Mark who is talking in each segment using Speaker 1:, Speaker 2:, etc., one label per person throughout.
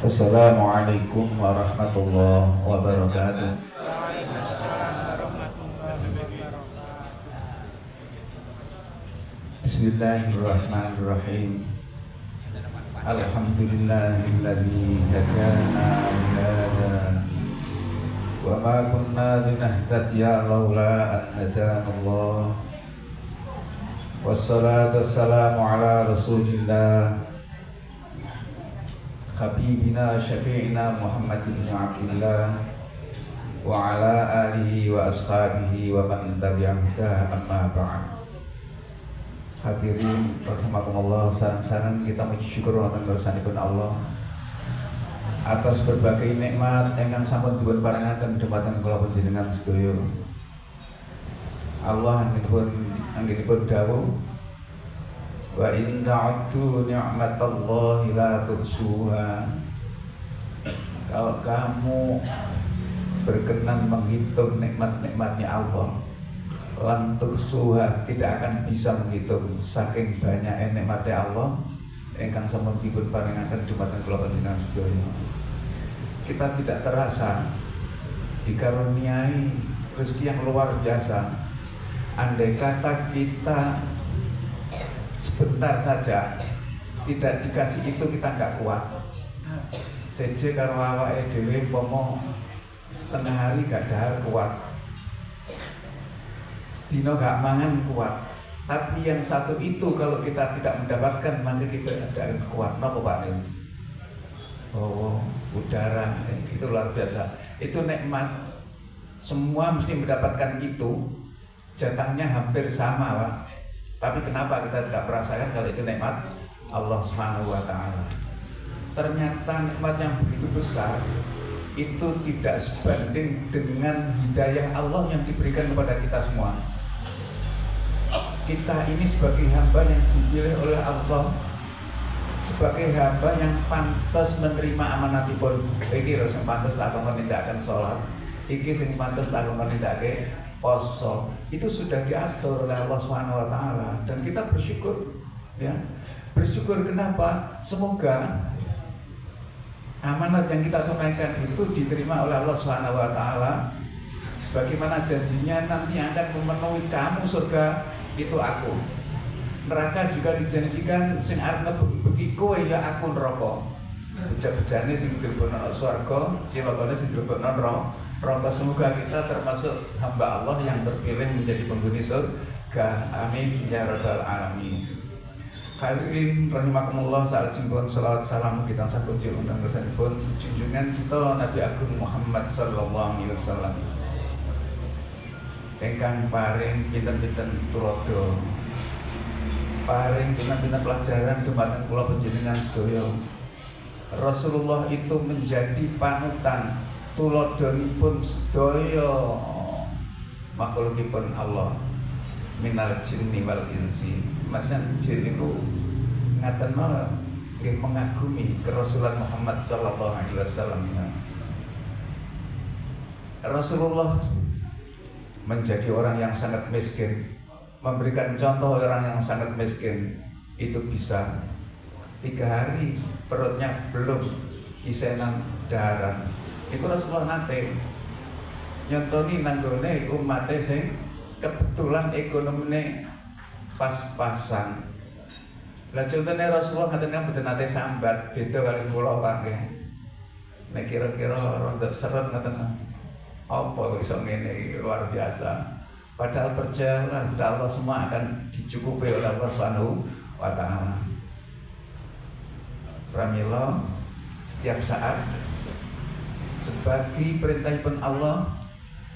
Speaker 1: Assalamualaikum warahmatullahi wabarakatuh. Bismillahirrahmanirrahim. Alhamdulillahilladzi hadana lihada wa ma kunna linahtadiya laula an hadana Allah. Wassalatu wassalamu ala Rasulillah Habibina syafi'ina Muhammad ibn Abdillah wa ala alihi wa ashabihi wa man tabi'ahdah amma ba'd. Hadirin rahimakumullah, sareng-sareng kita muji syukur wonten ngarsanipun Allah atas berbagai nikmat ingkang sampun dipun paringaken dhumateng kula panjenengan sedaya. Allah anggenipun dawuh, wa in ta'uddu ni'matallahi la tuhsuha. Kalau kamu berkenan menghitung nikmat-nikmatnya Allah, lan tuhsuha, tidak akan bisa menghitung saking banyak nikmatnya Allah ingkang sampun dipun paringaken dhumateng kula panjenengan sedaya. Kita tidak terasa dikaruniai rezeki yang luar biasa. Andai kata kita sebentar saja tidak dikasih itu, kita nggak kuat. Seje karo awake dhewe pomo setengah hari gak dahar kuat, sedino gak mangan kuat. Tapi yang satu itu kalau kita tidak mendapatkan, maka kita tidak akan kuat. Napa Pak Nin? Oh, udara itu luar biasa. Itu nikmat. Semua mesti mendapatkan itu. Jatahnya hampir sama, Pak. Tapi kenapa kita tidak merasakan kalau itu nikmat Allah Subhanahu wa taala? Ternyata nikmat yang begitu besar itu tidak sebanding dengan hidayah Allah yang diberikan kepada kita semua. Kita ini sebagai hamba yang dipilih oleh Allah, sebagai hamba yang pantas menerima amanatipun. Iki sing pantas tak nindakaken salat, iki sing pantas tak nindakaken poso. Itu sudah diatur oleh Allah Subhanahu wa taala dan kita bersyukur, ya. Bersyukur kenapa? Semoga amanat yang kita tunaikan itu diterima oleh Allah Subhanahu wa taala sebagaimana janjinya, nanti akan memenuhi kamu surga itu aku. Neraka juga dijanjikan sing arep ngebeki kowe ya aku neraka. Bejane sing dilebokno swarga, siwakane sing dilebokno neraka. Semoga kita termasuk hamba Allah yang terpilih menjadi penghuni surga. Amin ya rabbal alamin. Hadirin rahimakumullah, salawat salawat salam kita sampun undang ngarsanipun junjungan kita Nabi Agung Muhammad sallallahu alaihi wasallam. Ingkang paring pinten-pinten tulodo, paring pinten-pinten pelajaran dhumateng kula panjenengan sedaya. Rasulullah itu menjadi panutan tulodonipun sedaya makhlukipun Allah minal jinni wal insi. Masan jin itu ngatenno nggih mengagumi kerasulan Muhammad sallallahu alaihi wasallam. Rasulullah menjadi orang yang sangat miskin, memberikan contoh orang yang sangat miskin itu bisa 3 hari perutnya belum isenan daharan. Itu Rasulullah nate nyontoni nanggone umate sing kebetulan ekonomine pas-pasan. Lah contohnya Rasulullah ngaten mboten nate sambat, beda kali kula Pak nggih. Nek kira-kira rontok seret ngaten apa kok iso ngene iki, luar biasa. Padahal percayalah Allah semua akan dicukupi oleh Allah Subhanahu wa taala. Pramila setiap saat sebagai perintahipun Allah,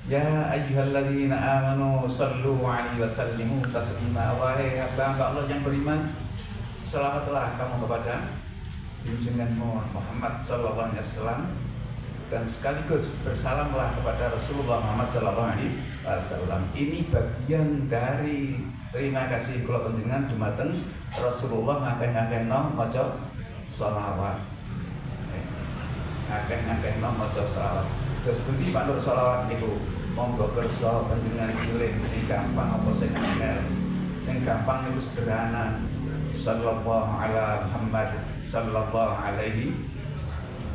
Speaker 1: ya ayyuhalladzina amanu sallu alaihi wasallimu taslima. Wahai hamba Allah yang beriman, selawatlah kamu kepada junjunganmu Muhammad sallallahu alaihi wasallam, dan sekaligus bersalamlah kepada Rasulullah Muhammad sallallahu alaihi wasallam. Ini bagian dari terima kasih kula panjenengan dumateng Rasulullah ngakeh-ngakehno maca shalawat. Ngakeh-ngakehno maca shalawat. Terus pundi Pak Nur shalawat niku? Monggo kersa panjenengan pilih sing gampang apa sing angel. Sing gampang niku sederhana. Sallallahu ala Muhammad sallallahu alaihi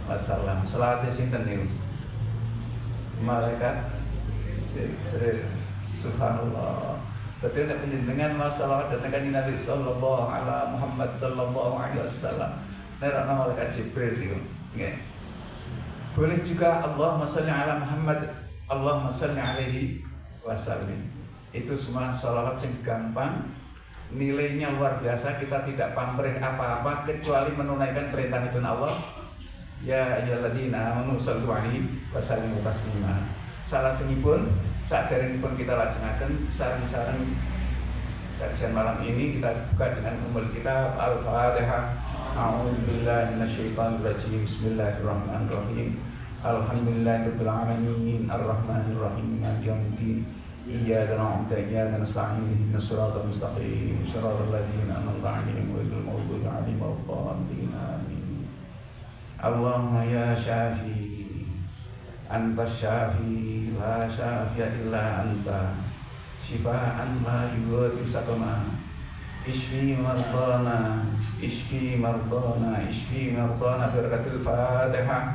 Speaker 1: wasallam. Selawat sinten niku? Malaikat Jibril. Subhanallah. Betul nek panjenengan masalah datang kanjeng Nabi sallallahu ala Muhammad sallallahu alaihi wasallam. Nek ana malaikat Jibril niku. Nggih. Boleh juga Allahumma shalli ala Muhammad, Allahumma shalli alaihi wasallam. Itu semua sholawat yang gampang, nilainya luar biasa. Kita tidak pamrih apa-apa kecuali menunaikan perintah itu Allah. Ya ayyuhalladzina amanu shallu alaihi wasallimu taslima. Salajengipun saderengipun kita lajengaken sareng-sareng kajian malam ini, kita buka dengan umul kitab Al-Fatihah. A'udzubillahi minasyaitonirrajim. Bismillahirrahmanirrahim. Alhamdulillahirabbil alamin arrahmanir rahim maliki yaumiddin. Iyyaka na'budu wa iyyaka nasta'in ihdinas siratal mustaqim siratal ladzina an'amta 'alaihim ghairil maghdubi 'alaihim waladdallin. Amin. Allahumma ya syafi anta syafi la syafi'a illa anta shifaan la yughadiru saqama ishfi mardana ishfi mardana ishfi mardana barakatul Fatihah.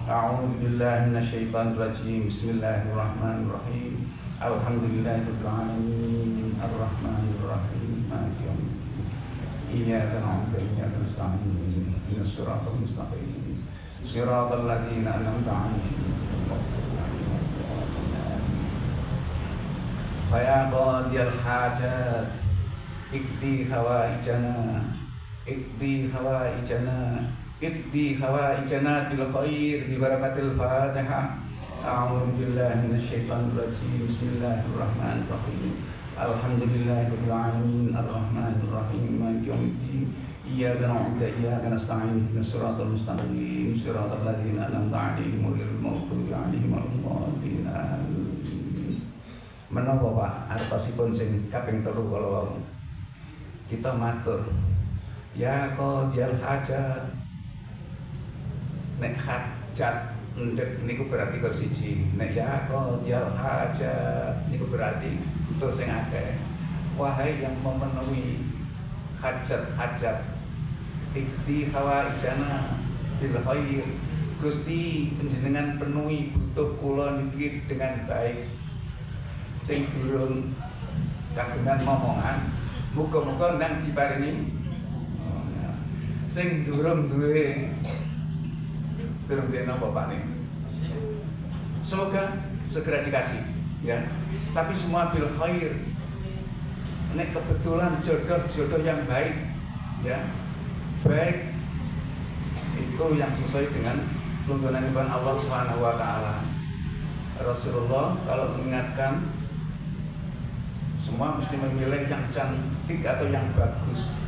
Speaker 1: A'udzu billahi minasyaitonir rajim. Bismillahirrahmanirrahim. Alhamdulillahirabbil alamin arrahmanir rahim maliki yaumiddin. Iyyaka na'budu wa iyyaka nasta'in ihdinas siratal mustaqim siratal ladzina an'amta 'alaihim. Fa ya qadiyal hajat ikdi hawaijana ikdi hawaijana ikdi hawaijana bil khair bi barakatil Fatihah. A'udzu billahi minasyaitonir rajim. Bismillahirrahmanirrahim. Alhamdulillahirabbil alamin arrahmanir rahim maliki yaumiddin. Iyyaka na'budu wa iyyaka nasta'in ihdinas siratal mustaqim siratal ladzina an'amta 'alaihim ghairil maghdubi 'alaihim waladdallin. Menapa Pak artosipun sing kaping 3 kalau kita matur ya qadiyal hajat. Nek hajat ndek niku berarti kok siji. Nek ya qadiyal hajat niku berarti butuh sing akeh. Wahai yang memenuhi hajat-hajat, ikti hawaijana bil khair. Gusti panjenengan penuhi butuh kula niki dengan baik. Sing durung kagungan momongan, muga-muga ndang diparingi. Sing durung duwe napa Pak nih? Semoga segera dikasih, ya. Tapi semua bil khair. Nek kebetulan jodoh yang baik, ya, baik itu yang sesuai dengan tuntunan Allah Subhanahu wa taala. Rasulullah kalau mengingatkan semua mesti memilih yang cantik atau yang bagus.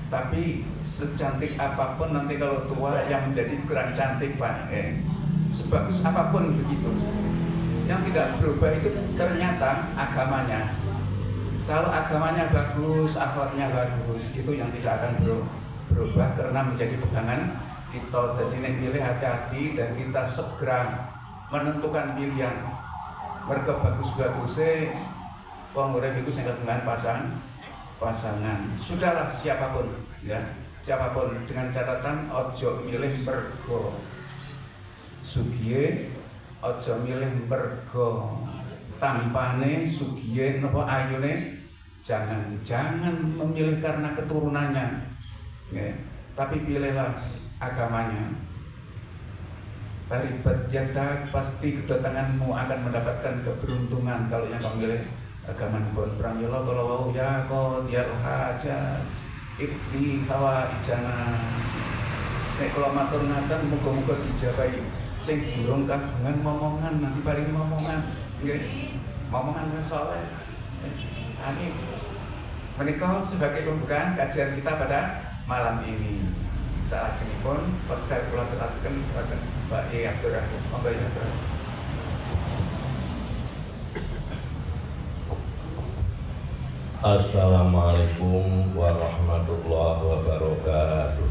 Speaker 1: Tapi secantik apapun nanti kalau tua yang menjadi kurang cantik Pak. Sebagus apapun begitu, yang tidak berubah itu ternyata agamanya. Kalau agamanya bagus, akhlaknya bagus, itu yang tidak akan berubah karena menjadi pegangan kita. Jadi nek milih hati-hati dan kita segera menentukan pilihan. Mereka bagus-bagusnya wong urip iku sing kagungan pasangan. Sudahlah siapapun, ya. Siapapun dengan catatan ojo milih mergo sugiye, ojo milih mergo tampane sugiye napa ayune. Jangan memilih karena keturunannya, ya. Tapi pilihlah agamanya. Taribat yadak, pasti kedatanganmu akan mendapatkan keberuntungan kalau yang kamu pilih agama pun perang yolo kalau wau ya qadiyal hajat ikdi hawaijana. Nek kula matur ngaten muga-muga dijabahi. Sing durung kagungan momongan nanti paling momongan, nggih. Momongan saleh. Amin. Menika sebagai pembukaan kajian kita pada malam ini. Salajengipun wekdal kula aturaken dhateng Pak E Abdurrahim. Monggo ya, Abdurrahim.
Speaker 2: Assalamualaikum warahmatullahi wabarakatuh.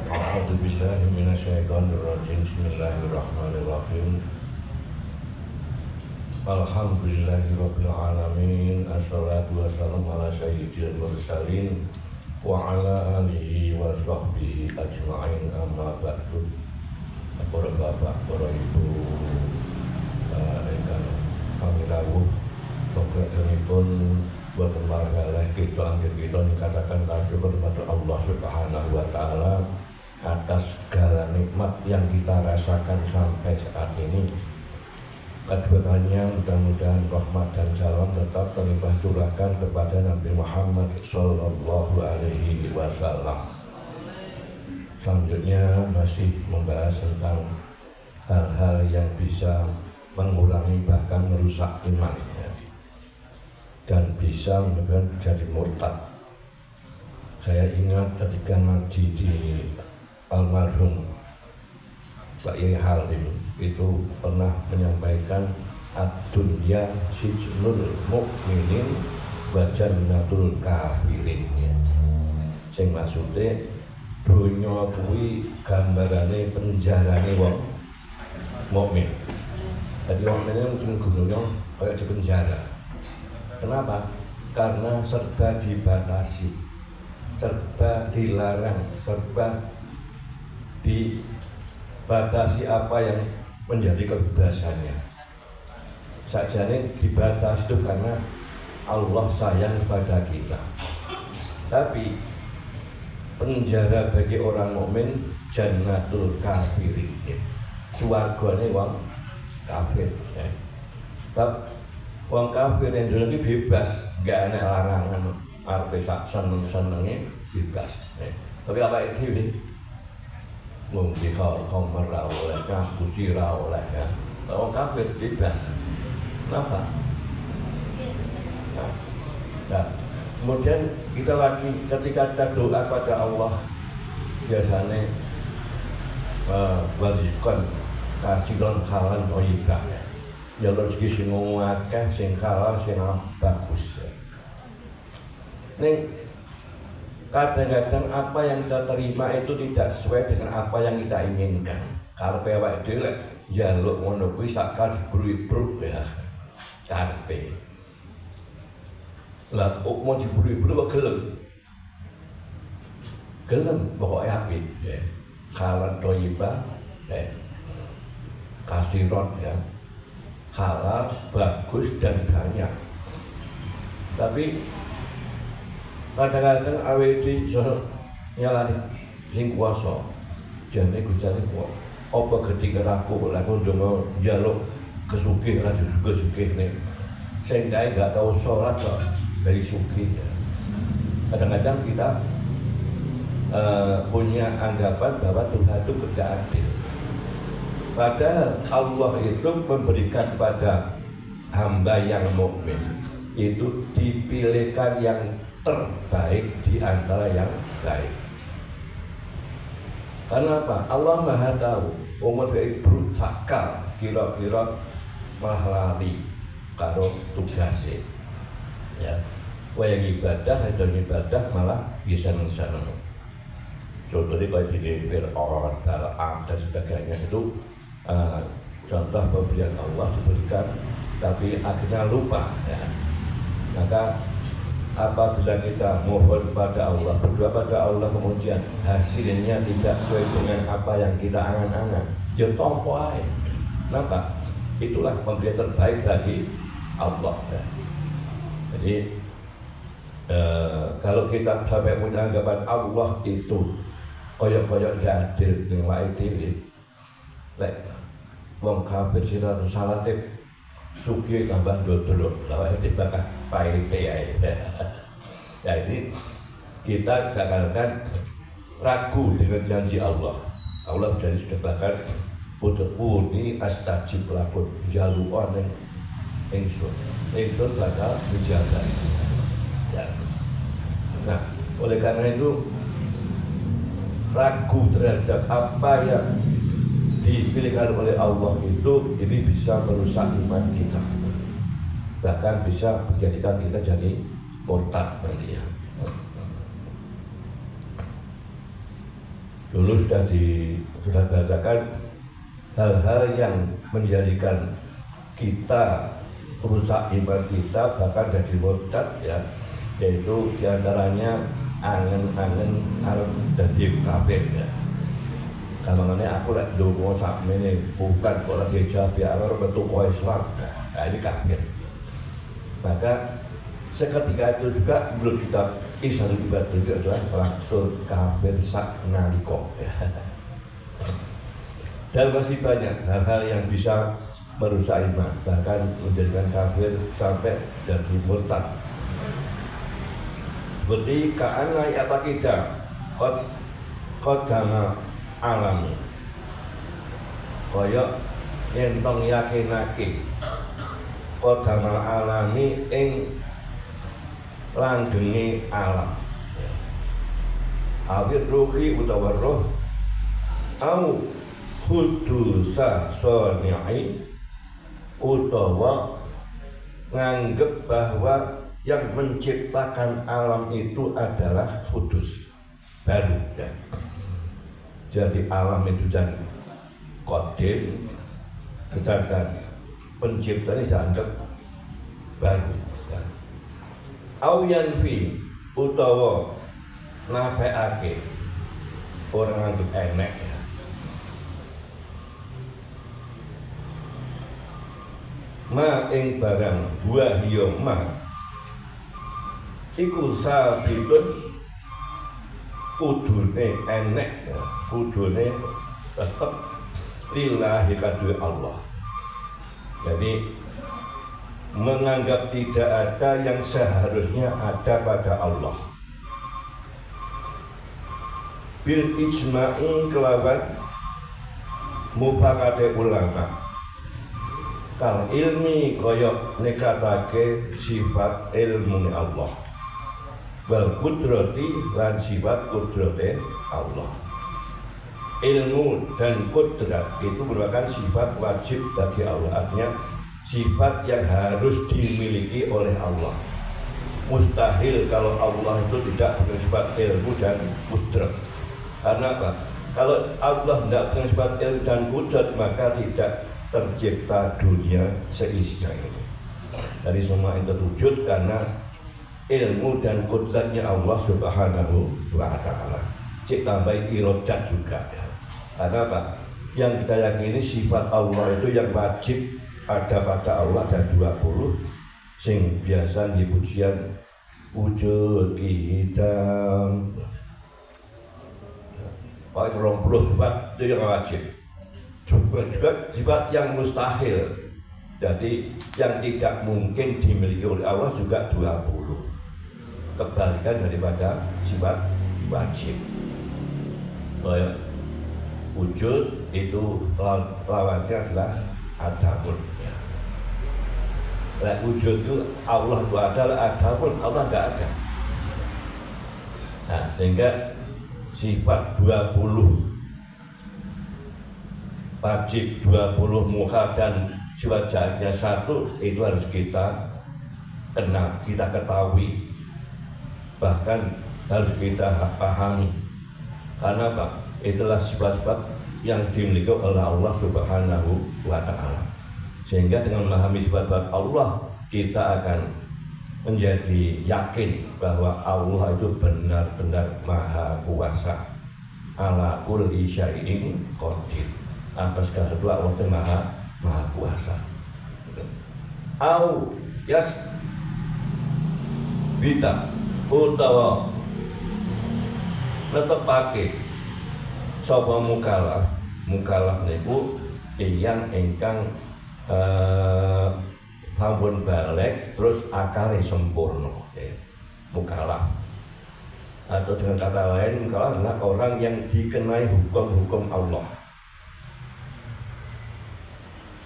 Speaker 2: A'udzu billahi minasyaitonir rajim. Bismillahirrahmanirrahim. Alhamdulillahirabbil alamin. Assalatu wassalamu ala sayyidil mursalin wa ala alihi wa sahbihi ajma'in, amma ba'du. Para bapak, para ibu ingkang kami rawuh, pokokipun boten malih kita anggere kita nikataken kasyukur kepada Allah Subhanahu wa taala atas segala nikmat yang kita rasakan sampai saat ini. Keduanya mudah-mudahan rahmat dan salam tetap terlimpah curahkan kepada Nabi Muhammad Sallallahu Alaihi Wasallam. Selanjutnya masih membahas tentang hal-hal yang bisa mengurangi bahkan merusak iman, ya, dan bisa menyebabkan jadi murtad. Saya ingat ketika ngaji di almarhum Pak Yai Halim itu pernah menyampaikan ad-dunya sijnul mukminin wa jannatul kafirin. Sing maksude donya kuwi gambarane penjarane wong mukmin. Jadi wong mukmin cuma gunungnya kayak di penjara. Kenapa? Karena serba dibatasi, serba dilarang, serba dibatasi apa yang menjadi kebebasannya. Sajane dibatasi itu karena Allah sayang pada kita. Tapi penjara bagi orang mukmin jannatul kafirin, swargane wong kafir. Tapi wong kafir yang dulu bebas, gak ada larangan, arti sak seneng-senenge bebas. Tapi apa itu? Mungkin kau merah oleh kamu sirah oleh ya. Kalau kafir bebas, kenapa? Nah, kemudian kita lagi ketika kita doa pada Allah biasanya warizkan kasiron halan oibah. Ya rezeki sing akeh, sing halal, sing bagus. Ning kadang-kadang apa yang kita terima itu tidak sesuai dengan apa yang kita inginkan. Karepe awake dhewe lek njaluk ngono kuwi sakal diburu-buru ya. Karepe. Lah mau diburu-buru kok gelem. Gelem pokoke apik ya. Halal thayyibah ya. Kasiron ya. Halal, bagus dan banyak. Tapi kadang-kadang awake dhewe nyalani sing kuwasa. Jane gusane kok apa ketika aku lek ndonga njaluk kesugih ra sugih nek sing gawe gak tau salat kok dari sugih. Kadang-kadang kita punya anggapan bahwa Tuhan itu tidak adil. Padahal Allah itu memberikan pada hamba yang mukmin itu dipilihkan yang terbaik di antara yang baik. Karena apa? Allah Maha tahu. Umur itu sakal kira-kira malah lali karo tugasnya. Ya, wayang ibadah atau ibadah malah bisa seneng. Contohnya kayak di Fir'aun, Bala'am dan sebagainya itu contoh pemberian Allah diberikan, tapi akhirnya lupa. Ya. Maka apabila kita mohon pada Allah, berdoa pada Allah, kemudian hasilnya tidak sesuai dengan apa yang kita angan-angan, ya tompo aja. Kenapa? Itulah pemberian terbaik bagi Allah. Ya. Jadi kalau kita sampai punya anggapan Allah itu koyok-koyok tidak adil dengan lain diri, lek wong kafir sinatu salate sugih tambah dodol, lawake dibakar paite ae. Ya ini kita seakan-akan ragu dengan janji Allah. Allah berjanji sudah bahkan udhuni astajib lakum, jaluan ning ingsun bakal menjaga. Ya. Nah, oleh karena itu ragu terhadap apa yang dipilihkan oleh Allah itu ini bisa merusak iman kita, bahkan bisa menjadikan kita jadi murtad nantinya. Dulu sudah bacakan hal-hal yang menjadikan kita rusak iman kita, bahkan jadi murtad ya, yaitu diantaranya angen-angen arep dadi kafir ya. Kamangane aku lek ndonga sakmene bukan kok lagi jawab ya arep metu Islam. Nah, ini kafir. Maka seketika itu juga menurut kitab Ihsanul Ibadah itu adalah langsung kafir sak naliko ya. Dan masih banyak hal-hal yang bisa merusak iman, bahkan menjadikan kafir sampai jadi murtad. Seperti ka'anna ya'taqidah qadama alami, kaya entong yakinake qadama alami ing langgenge alam. Awit ruhi utawa roh au hudusa soni'i, utawa nganggep bahwa yang menciptakan alam itu adalah kudus baru ya. Jadi alam itu dan qadim, sedangkan penciptanya dianggap baru ya. Au yanfi utawa nafeake, orang anggap enek ya. Ma ing barang buah hiyo ma iku sabitun kudune enek ya, kudune tetep lillahi kadue Allah. Jadi menganggap tidak ada yang seharusnya ada pada Allah. Bil ijma'i kelawan mufakate ulama. Kal ilmi koyok nekatake sifat ilmu Allah, wal kudrati lan sifat kudrate Allah. Ilmu dan kudrat itu merupakan sifat wajib bagi Allah, artinya sifat yang harus dimiliki oleh Allah. Mustahil kalau Allah itu tidak punya sifat ilmu dan kudrat. Karena apa? Kalau Allah tidak punya sifat ilmu dan kudrat, maka tidak tercipta dunia seisinya ini. Dari semua itu wujud karena ilmu dan kudratnya Allah Subhanahu wa ta'ala. Cik tambah irodat juga ya. Karena apa? Yang kita yakini sifat Allah itu yang wajib ada pada Allah ada 20, sing biasa di pujian wujud kita. Pakai 20 sifat itu yang wajib. Juga sifat yang mustahil, jadi yang tidak mungkin dimiliki oleh Allah juga 20. Kebalikan daripada sifat wajib. Wujud itu lawannya adalah adamun ya. Wujud itu Allah itu adalah adamun, Allah tidak ada. Nah, sehingga sifat 20 wajib, 20 muha dan sifat jahatnya 1 itu harus kita kenal, kita ketahui, bahkan harus kita pahami. Karena apa? Itulah sifat-sifat yang dimiliki oleh Allah Subhanahu wa ta'ala. Sehingga dengan memahami sifat-sifat Allah, kita akan menjadi yakin bahwa Allah itu benar-benar maha kuasa, ala kulli syai'in qadir. Atas segala sesuatu Allah itu maha kuasa. Au yas bita utawa netepake sapa mukalaf niku yang ingkang sampun balik terus akale sempurna ya. Mukalaf, atau dengan kata lain mukalaf adalah orang yang dikenai hukum-hukum Allah.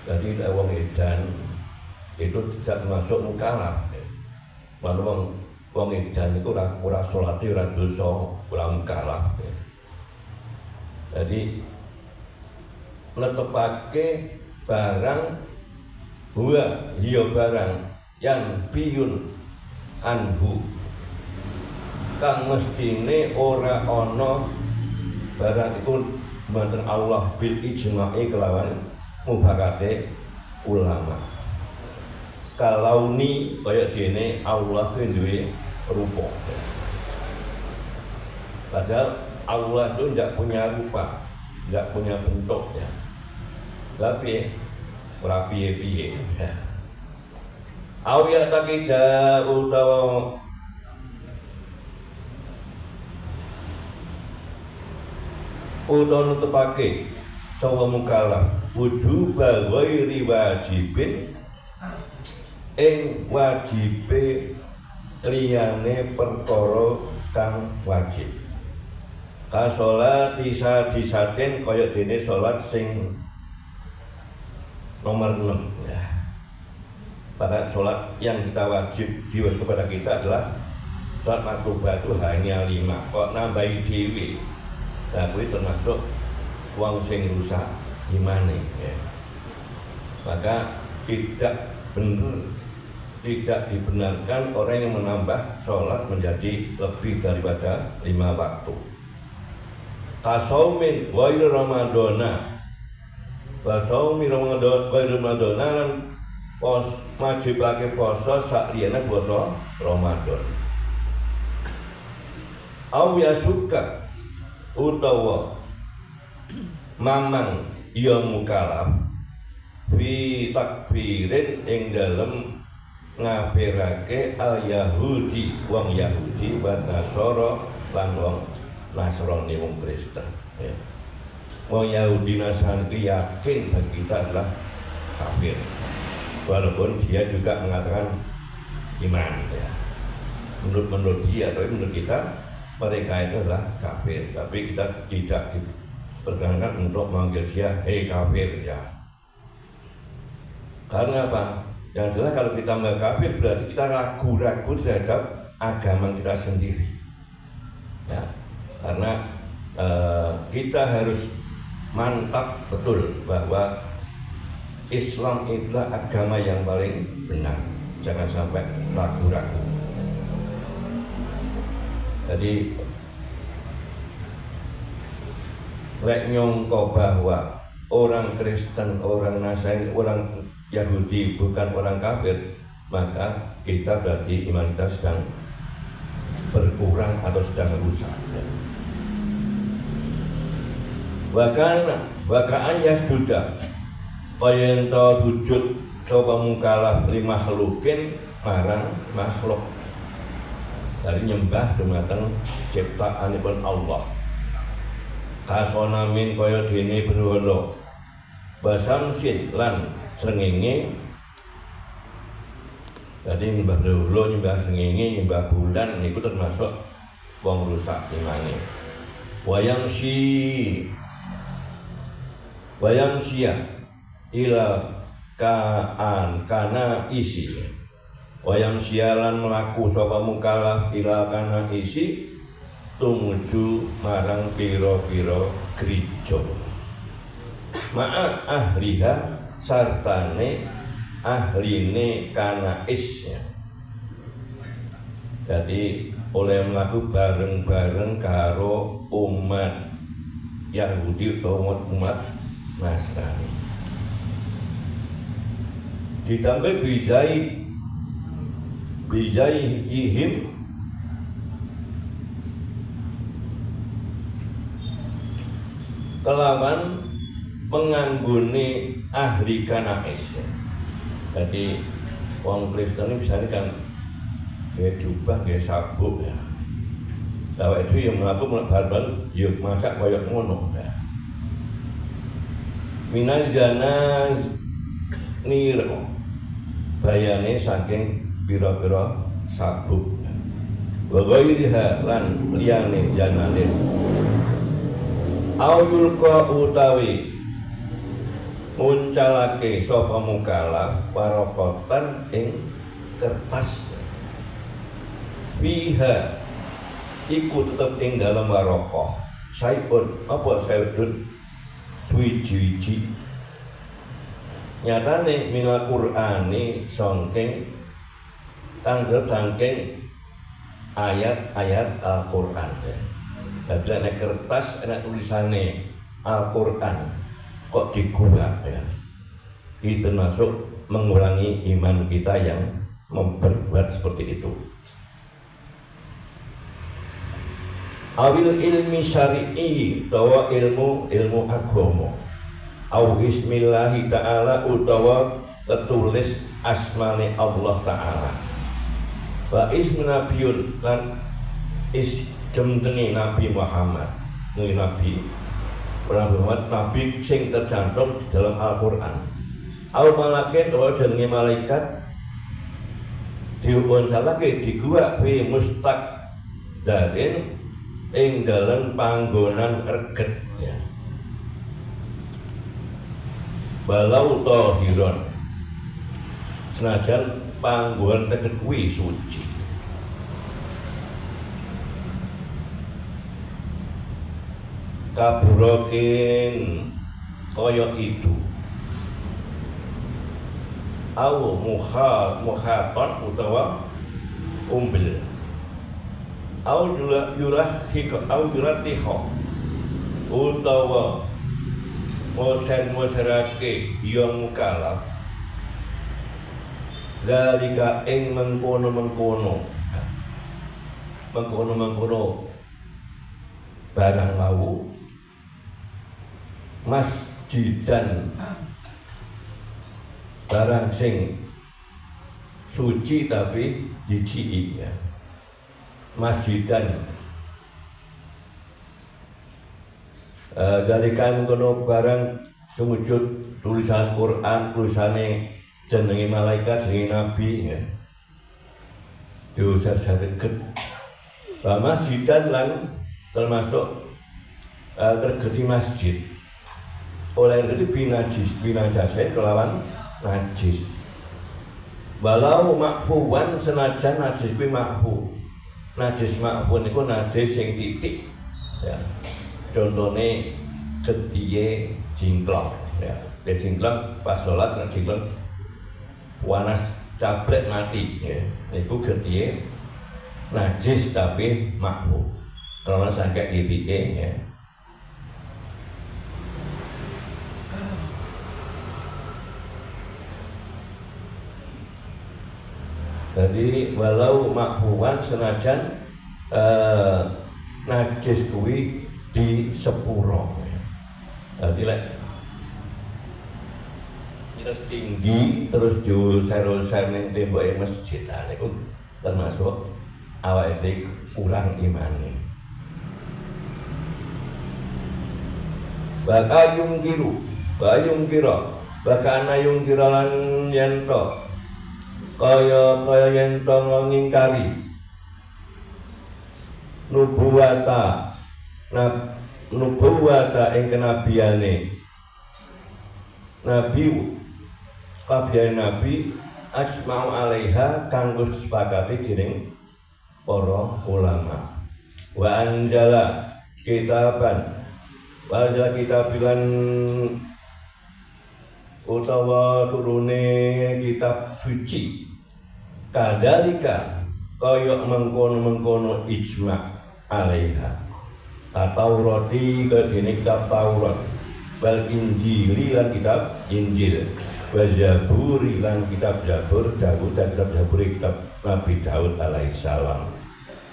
Speaker 2: Jadi wong edan itu tidak termasuk mukalaf. Lalu wong edan itu ora salat, ora dosa, ora mukalaf. Jadi netepake barang huwa hiya barang yang biyun anhu kang mestine ora ana barang itu manten Allah bil ijma'i kelawan mufakate ulama. kalauni kaya dene Allah kuwi duwe rupa. Padahal Allah itu tidak punya rupa, tidak punya bentuk ya. Tapi ora piye-piye. Au ya takida utawa nutupake sawa mukallaf wujuba ghairi wajibin ing wajibe liyane perkara kang wajib. Ka salat disaten kaya dene salat sing nomor 6 ya. Pada salat yang kita wajib diwajib kepada kita adalah salat maktubah itu hanya 5. Kok nambahi dhewe? Nah, kuwi termasuk wong sing rusak imane ya. Maka tidak benar, tidak dibenarkan orang yang menambah sholat menjadi lebih daripada 5 waktu. Kasaumin ghairi ramadhana, kasaumin ghairi ramadhana pos wajibake poso sakliyane poso Ramadan. Au yasuka utawa mamang ya mukallaf fi takbirin ing dalem ngapirake al Yahudi wong Yahudi wa Nasara lan wong Nasrani wong Kristen ya. Wong Yahudi Nasrani yakin bahwa kita adalah kafir walaupun dia juga mengatakan iman ya. Menurut dia atau menurut kita mereka itu adalah kafir, tapi kita tidak diperkenankan untuk memanggil dia kafir ya. Karena apa? Yang jelas kalau kita menganggap kafir berarti kita ragu-ragu terhadap agama kita sendiri ya. Karena kita harus mantap betul bahwa Islam itulah agama yang paling benar. Jangan sampai ragu-ragu. Jadi lek nyongko bahwa orang Kristen, orang Nasrani, orang Yahudi bukan orang kafir, maka kita berarti iman kita sedang berkurang atau sedang rusak. Wakaan yasjuda kaya ento sujud sapa mukallaf li makhlukin marang makhluk. Dari nyembah dumateng ciptaanipun Allah. Kasona min kaya dene berhala. Basamsin lan srengenge. Jadi nyembah berhala, nyembah srengenge, nyembah bulan niku termasuk wong rusak imane. Wayang sia ila kana isi. Wayang sialan melaku sapa mukallaf ila kana isi tumuju marang pira-pira gereja. Ma'a ahliha sartane ahline kana is. Jadi oleh melaku bareng-bareng karo umat Yahudi atau umat Nasrani. Ditambah bizaihim kelawan penganggone ahli kanais. Jadi wong Kristen ini misalnya kan gaya jubah, gaya sabuk ya. Lawa itu yang melakukan barbal, yuk macak koyok ngono ya. Minazana niro bayane saking pira-pira sabuk wa ghairiha lan liyane janane auyulqa utawi muncalake sapa mukallaf warokotan ing kertas fiha iku tetep ing dalam warokoh saipun apa saudun suwi-wiji nyatane minal Qur'ani songking tanggap saking ayat-ayat Al-Qur'an ya. Jadi ada kertas, ada tulisannya Al-Qur'an kok digubah ya. Itu termasuk mengurangi iman kita yang berbuat seperti itu. Awil ilmi syari'i utawa ilmu agama, au ismillahi ta'ala utawa tertulis asmane Allah ta'ala, wa ismi nabiyun lan jemteni Nabi Muhammad, Nabi Muhammad, Nabi sing tercantum di dalam Al-Quran. Au malakin utawa jenenge malaikat diunsalake digua fi mustaqdarin ing dalam panggonan reget ya. Balau tahiron senajan panggonan reget kuwi suci. Kaburokin kaya itu au mukhaton utawa umbil au yuratiho utawa mosen-moserake yang mukalaf zalika ing mengkono barang mau masjidan barang sing suci tapi dicii ya. Masjidan dari kan kono barang sumujud tulisan Quran, tulisane jenenge malaikat, jenenge nabi ya. Dosa sareget. Masjidan lan termasuk tergeti masjid. Oleh itu binajase kelawan najis. Walau makfuwan senajan najis kuwi makfu. Najis makfun itu najis yang titik ya. Contohnya ketiye jingklong ya. Dia jingklong pas sholat, jingklong panas cabrek mati ya. Itu ketiye najis tapi makfun karena sangat titik ya. Jadi walau makfuwan senajan najis kuwi di sepuro. Jadi lek terus tinggi terus diusir-usir ning temboke masjid, niku termasuk awake dhewe kurang imane. Bakayung kira, bakana yung kira lan yanto kaya yen to ngingkari nubuwata ing kenabiane nabi kabiyane nabi ajma'u alaiha kang wis sepakati dening para ulama. Wa anjala kitaban kitabilan utawa turune kitab suci kadalika kaya mengkono ijma' alaiha Taurati kedene kitab Taurat wal Injili lan kitab Injil wa Zaburi lan kitab Zabur Daud dan kitab Zabur kitab Nabi Daud alaihissalam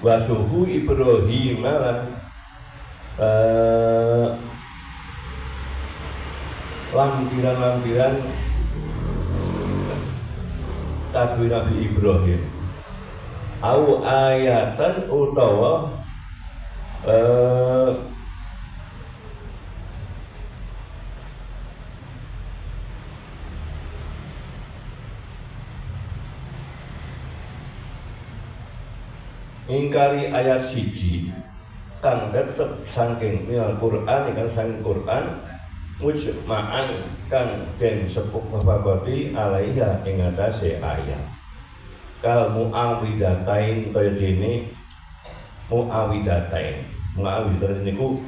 Speaker 2: wa suhu Ibrahim lan lampiran takbir Nabi Ibrahim au ayatan utawa ingkari ayat siji kang tetep saking minal Quran kan saking Quran mujma'an kang den sepuh babati alaiha ing atase ayat kal muawidatain kaya dene muawidatain niku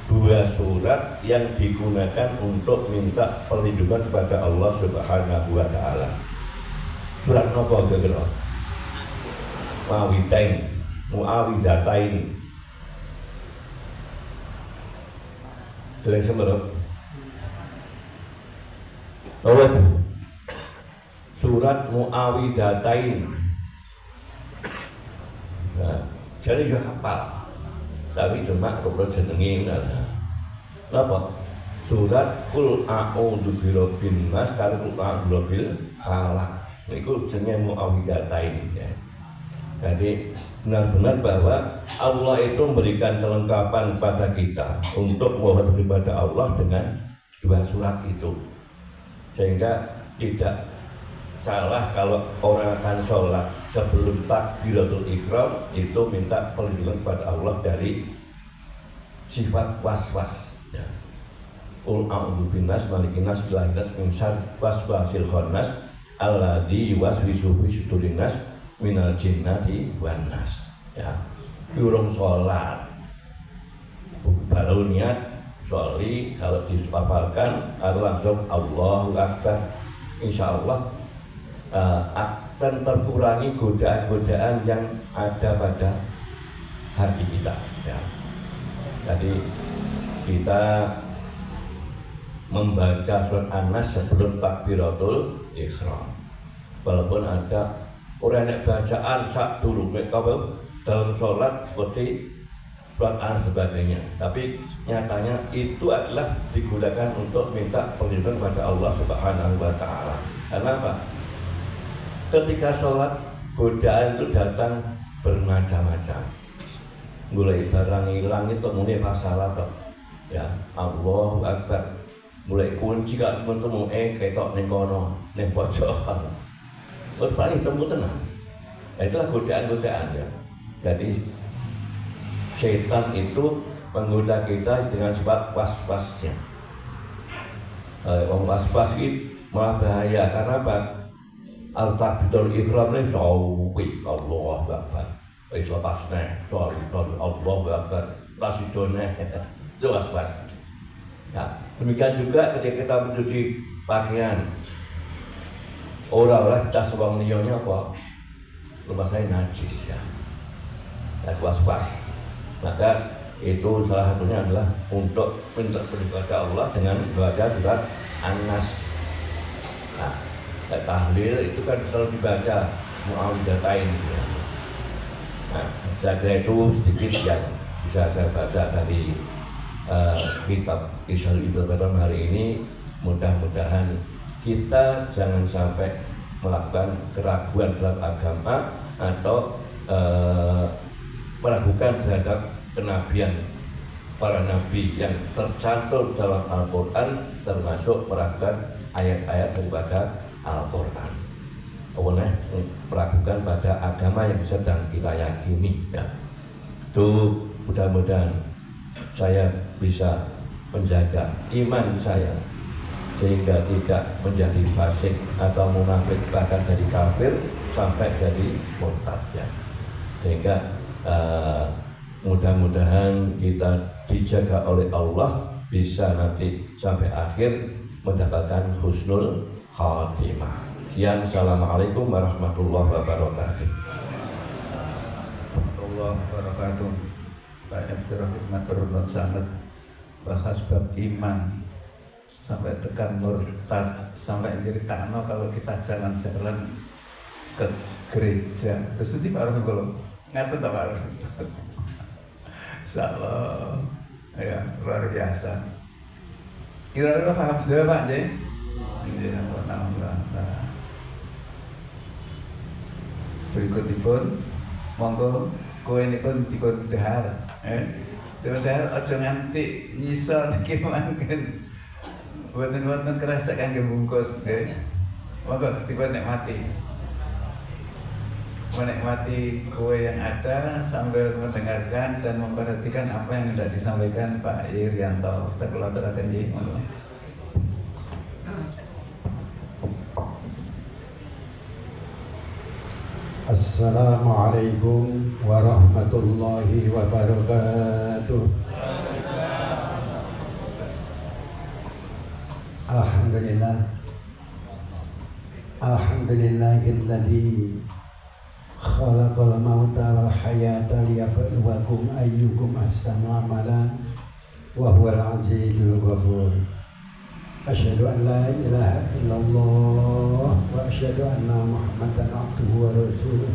Speaker 2: dua surat yang digunakan untuk minta perlindungan kepada Allah Subhanahu wa taala. Surat napa kira-kira? Muawidatain Dereng semerep. Oh, surat Muawwidatain. Nah, jadi yo hafal. Tapi cuma kok jenenge napa? Surat Qul a'udzu birabbin nas karo Qul a'udzu birabbil falaq. Niku jenenge Muawwidatain ya. Jadi benar-benar bahwa Allah itu memberikan kelengkapan pada kita untuk mohon kepada Allah dengan dua surat itu, sehingga tidak salah kalau orang akan sholat sebelum takbiratul ihram itu minta perlindungan kepada Allah dari sifat was-was ya. Qul a'udzu binnas malikin nas ilahin nas min syarri waswasil khannas alladzi yuwaswisu fi sudurin nas minal jinnati wan nas ya. Durung sholat baru niat sholi, kalau dihafalkan harus langsung Allahu Akbar, insya Allah akan terkurangi godaan-godaan yang ada pada hati kita ya. Jadi kita membaca surat An-Nas sebelum takbiratul ihram, walaupun ada orang yang bacaan sak dulu dalam sholat seperti surat An sebagainya, tapi nyatanya itu adalah digunakan untuk minta perlindungan kepada Allah Subhanahu wa Ta'ala. Karena apa? Ketika sholat godaan itu datang bermacam-macam, mulai barang hilang itu mulai masalah ya Allahu Akbar, mulai kunci gak ketemu ketok ning kono ning pojokan paling temu tenang. Itulah godaan-godaan ya. Jadi setan itu menggoda kita dengan sebab was-wasnya. Wong was-was itu malah bahaya karena apa? Al-takbiratul ihram ini sawi Allahu Akbar. Wis lepasne, sorry Allahu Akbar. Lasidone itu was-was. Nah, demikian juga ketika kita mencuci pakaian. Orang-orang kita sebang liyanya apa? Rumah saya najis ya. Dan was-was. Maka itu salah satunya adalah untuk minta kepada Allah dengan membaca surat An-Nas. Nah, tahlil itu kan selalu dibaca Muawwidatain ya. Nah, saya kira itu sedikit yang bisa saya baca dari kitab Isyal Ibn Batam hari ini. Mudah-mudahan kita jangan sampai melakukan keraguan dalam agama atau meragukan terhadap kenabian para nabi yang tercantum dalam Al-Quran, termasuk meragukan ayat-ayat daripada Al-Quran. Meragukan pada agama yang sedang kita yakini ya. Itu mudah-mudahan saya bisa menjaga iman saya sehingga tidak menjadi fasik atau munafik, bahkan jadi kafir sampai jadi murtad ya. Sehingga mudah-mudahan kita dijaga oleh Allah, bisa nanti sampai akhir mendapatkan husnul khatimah. Sekian, assalamualaikum warahmatullahi wabarakatuh.
Speaker 1: Warahmatullahi wabarakatuh. Pak Abdurrahim maturun sangat bahas bab iman sampai tekan murtad, sampai jadi takno kalau kita jalan-jalan ke gereja. Terus itu Pak Romi kalau ngatur tak Pak Romi? Insyaallah ya luar biasa. Kira-kira paham sudah Pak J? Ya, alhamdulillah. Berikutipun monggo kowe nipun dipun dahar. Dipun dahar aja nganti nyisa niki mangken. Boten kerasa kangge bungkus nggih. Monggo dipun nikmati. Menikmati kue yang ada sambil mendengarkan dan memperhatikan apa yang hendak disampaikan Pak Irianto. Terkelaturakan ji, monggo.
Speaker 3: Assalamualaikum warahmatullahi wabarakatuh. Alhamdulillah. Alhamdulillahilladzi khalaqal mauta wal hayata liyabluwakum ayyukum ahsanu amala wa huwal azizul ghafur. Asyhadu an la ilaha illallah wa asyhadu anna Muhammadan abduhu wa rasuluh.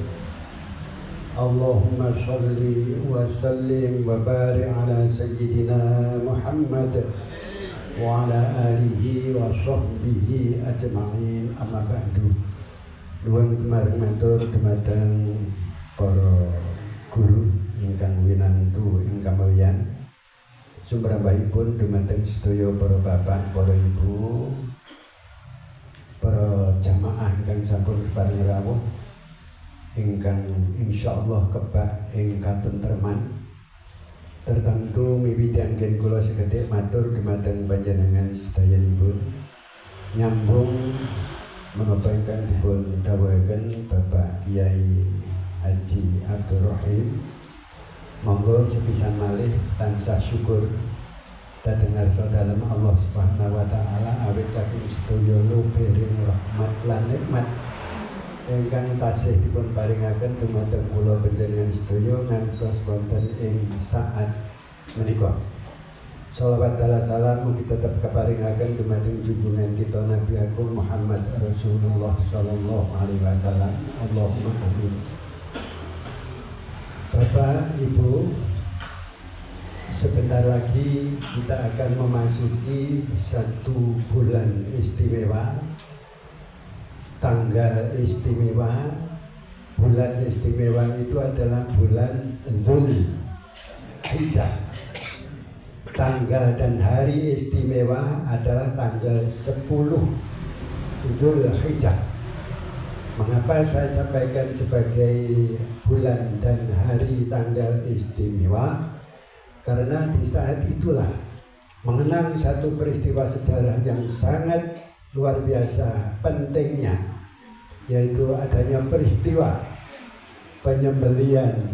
Speaker 3: Allahumma shalli wa sallim wa barik ala sayyidina Muhammad wa ala alihi wa sahbihi ajma'in, amma ba'du. Nuwun kemarin matur dumateng para guru ingkang winantu ingkang mulyan, sumrambahipun dumateng sedaya para bapak, para ibu, para jamaah ingkang sampun keparing rawuh, ingkang insyaallah kebak ing katentreman. Tertentu miwiti anggen kula sekedhik matur dumateng panjenengan sedayanipun nyambung menapa ingkang dipun dawuhaken Bapak Kiai Haji Abdul Rahim. Monggo sepisan malih tansah syukur dhateng ngarsa dalem Allah Subhanahu wa taala awit saking sedaya lubering rahmat lan nikmat ingkang tasih dipun paringaken dumateng kula panjenengan sedaya ngantos wonten ing saat menika. Shalawat dan salam mugi tetep kaparingaken dumateng junjungan kita Nabi Agung Muhammad Rasulullah sallallahu alaihi wasallam. Allahumma amin. Bapak, Ibu, sebentar lagi kita akan memasuki satu bulan istimewa, tanggal istimewa. Bulan istimewa itu adalah bulan Dzulhijjah. Tanggal dan hari istimewa adalah tanggal 10 Dzulhijjah. Mengapa saya sampaikan sebagai bulan dan hari tanggal istimewa? Karena di saat itulah mengenang satu peristiwa sejarah yang sangat luar biasa pentingnya, yaitu adanya peristiwa penyembelihan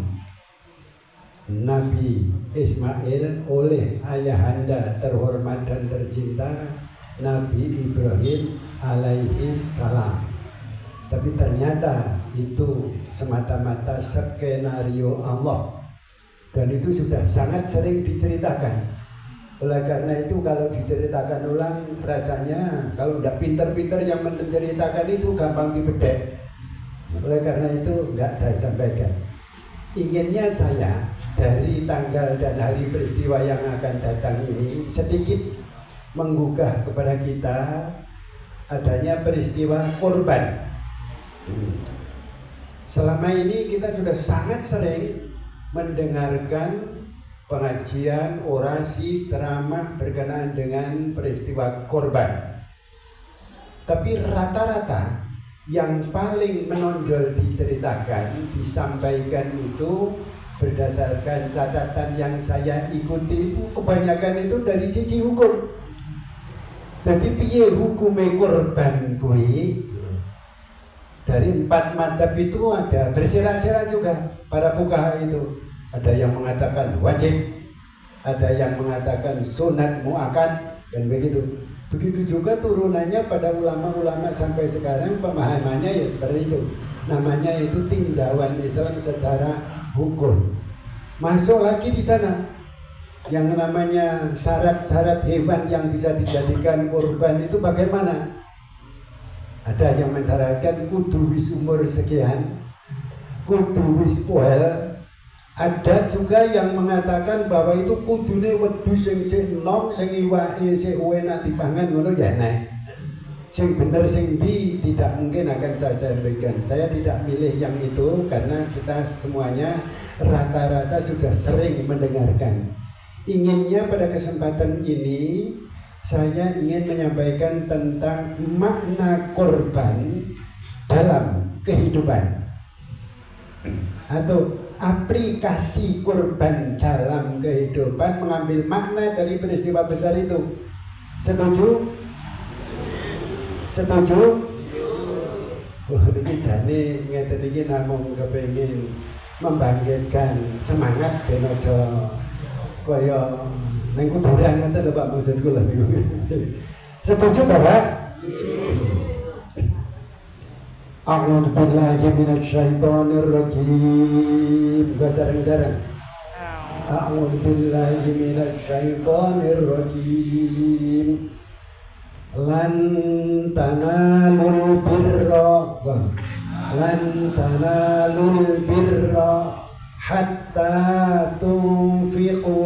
Speaker 3: Nabi Ismail oleh ayahanda terhormat dan tercinta Nabi Ibrahim alaihi salam. Tapi ternyata itu semata-mata skenario Allah, dan itu sudah sangat sering diceritakan. Oleh karena itu kalau diceritakan ulang rasanya kalau tidak pinter-pinter yang menceritakan itu gampang dibedek. Oleh karena itu enggak saya sampaikan. Inginnya saya dari tanggal dan hari peristiwa yang akan datang ini sedikit menggugah kepada kita adanya peristiwa korban. Selama ini kita sudah sangat sering mendengarkan pengajian, orasi, ceramah berkenaan dengan peristiwa korban. Tapi rata-rata yang paling menonjol diceritakan, disampaikan itu berdasarkan catatan yang saya ikuti itu kebanyakan itu dari sisi hukum. Jadi piye hukume korban kuwi? Dari 4 madhab itu ada berserak-serak juga para fuqaha itu. Ada yang mengatakan wajib, ada yang mengatakan sunat muakkad, dan begitu. Begitu juga turunannya pada ulama-ulama sampai sekarang pemahamannya ya seperti itu. Namanya itu tinjauan Islam secara hukum. Masuk lagi di sana yang namanya syarat-syarat hewan yang bisa dijadikan kurban itu bagaimana? Ada yang mensyaratkan kudu wis umur sekian, kudu wis poel. Ada juga yang mengatakan bahwa itu kudune wedhus sing enom, sing iwake sing enak dipangan ngono ya enak. Sing bener sing ndi tidak mungkin akan saya sampaikan. Saya tidak milih yang itu karena kita semuanya rata-rata sudah sering mendengarkan. Inginnya pada kesempatan ini saya ingin menyampaikan tentang makna korban dalam kehidupan atau aplikasi korban dalam kehidupan, mengambil makna dari peristiwa besar itu. Setuju? Setuju? Wah, ini jane ngeten iki namung kepengin membangkitkan semangat ben aja kaya neng kuburan ngoten lho Pak, maksudku lho niku. Setuju Bapak? A'udzu billahi minasyaitonir rajim. Gak sareng-sareng. A'udzu billahi minasyaitonir rajim. lan tanalul birra lan tanalul birra hatta tunfiqu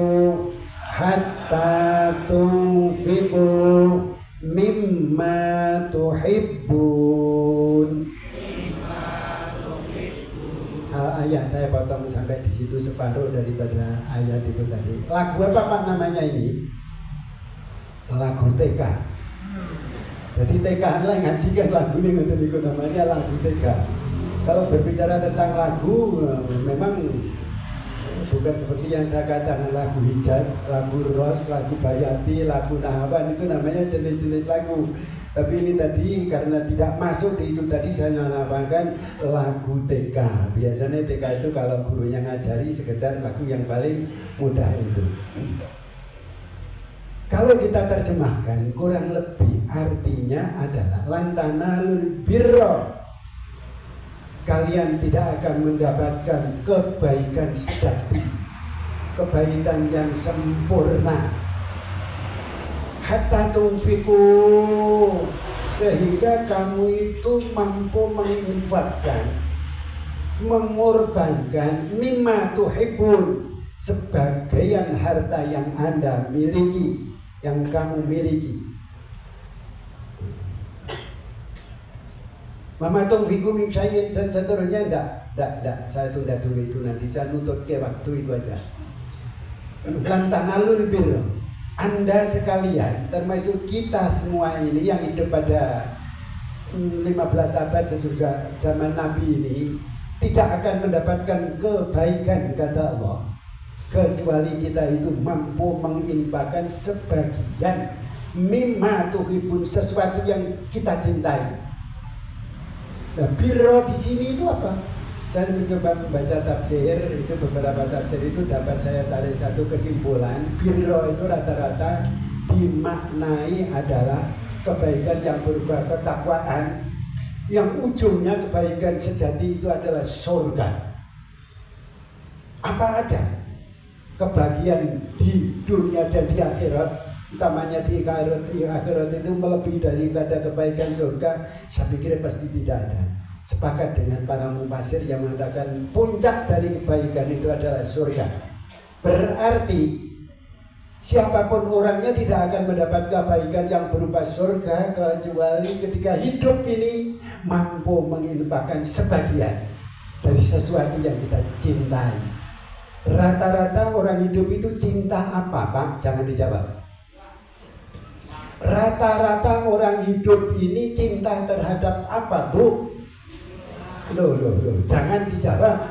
Speaker 3: mimma tuhibbun. Ayat saya potong sampai di situ, separuh daripada ayat itu tadi. Lagu apa Pak namanya ini? Lagu TK. Jadi TK lah ngaji kan lagu ini itu namanya lagu TK. Kalau berbicara tentang lagu, memang bukan seperti yang saya katakan lagu Hijaz, lagu Ros, lagu Bayati, lagu Nahawan, itu namanya jenis-jenis lagu. Tapi ini tadi karena tidak masuk di itu tadi, saya namakan lagu TK. Biasanya TK itu kalau gurunya ngajari sekedar lagu yang paling mudah itu. Kalau kita terjemahkan kurang lebih artinya adalah lantanalul birra, kalian tidak akan mendapatkan kebaikan sejati, kebaikan yang sempurna, hatta tunfiku, sehingga kamu itu mampu menginfakkan, mengorbankan mimma tuhibbun, sebagian harta yang Anda miliki, yang kamu miliki. Mama tunfiku min syai'in dan seterusnya, enggak, saya tunda dulu itu, nanti saya nutut ke waktu itu aja. Lan tanalul birra, Anda sekalian, termasuk kita semua ini yang hidup pada 15 abad sesudah zaman Nabi ini, tidak akan mendapatkan kebaikan kata Allah kecuali kita itu mampu menginfakkan sebagian mimma tuhibun, sesuatu yang kita cintai. Nah, birro di sini itu apa? Saya mencoba membaca tafsir, itu beberapa tafsir itu dapat saya tarik satu kesimpulan. Birro itu rata-rata dimaknai adalah kebaikan yang berupa ketakwaan, yang ujungnya kebaikan sejati itu adalah surga. Apa ada kebahagiaan di dunia dan di akhirat? Utamanya di akhirat itu melebihi daripada kebaikan surga, saya pikir pasti tidak ada. Sepakat dengan para mufasir yang mengatakan puncak dari kebaikan itu adalah surga. Berarti siapapun orangnya tidak akan mendapat kebaikan yang berupa surga kecuali ketika hidup ini mampu menginfakkan sebagian dari sesuatu yang kita cintai. Rata-rata orang hidup itu cinta apa, Pak? Jangan dijawab. Rata-rata orang hidup ini cinta terhadap apa, Bu? Loh, jangan dijawab.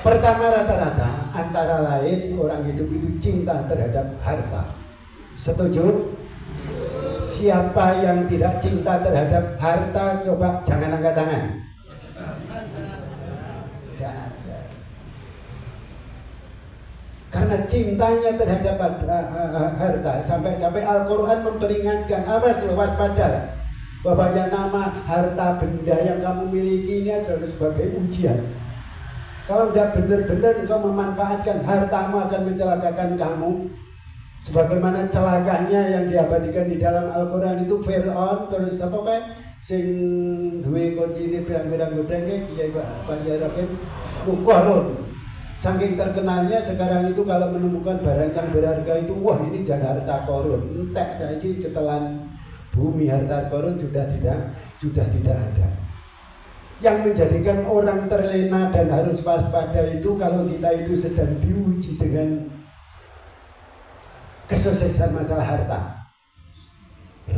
Speaker 3: Pertama, rata-rata antara lain orang hidup itu cinta terhadap harta. Setuju? Siapa yang tidak cinta terhadap harta, coba jangan angkat tangan. Karena cintanya terhadap harta, sampai Al-Quran memperingatkan, awas lo, waspadalah, bahwanya nama harta benda yang kamu miliki ini adalah sebagai ujian. Kalau tidak benar-benar engkau memanfaatkan hartamu akan mencelakakan kamu. Sebagaimana celakanya yang diabadikan di dalam Al-Quran itu Fir'aun, terus apa kan sing duwe kunci ini pirang-pirang godenge kiai Pak Yarakin Qarun. Saking terkenalnya sekarang itu kalau menemukan barang yang berharga itu, wah ini jadi harta Qarun. Entek saiki cetelan bumi harta Qarun sudah tidak ada. Yang menjadikan orang terlena dan harus waspada itu kalau kita itu sedang diuji dengan kesuksesan masalah harta.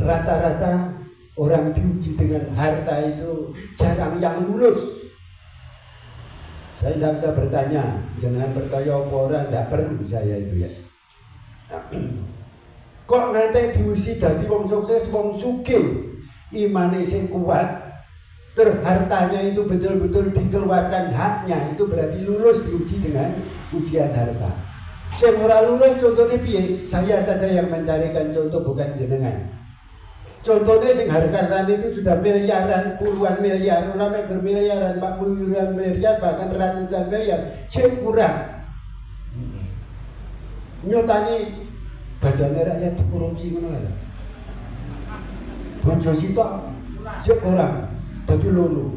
Speaker 3: Rata-rata orang diuji dengan harta itu jarang yang lulus. Saya tidak bisa bertanya, jangan percaya apa orang, tidak perlu saya itu ya. Kok nanti diuji dari wong sukses, wong sugih, imane sing kuat, terus hartanya itu betul-betul dikeluarkan haknya, itu berarti lulus diuji dengan ujian harta. Sing ora lulus contohnya piye? Saya saja yang mencarikan contoh, bukan jenengan. Contohnya sing harga itu sudah miliaran, puluhan miliar, orang meger miliaran, 40 miliar, bahkan ratusan miliar, sing kurang. Nyotani badannya rakyat dikorupsi ngono ae. bojo sitok sik kurang dadi loro.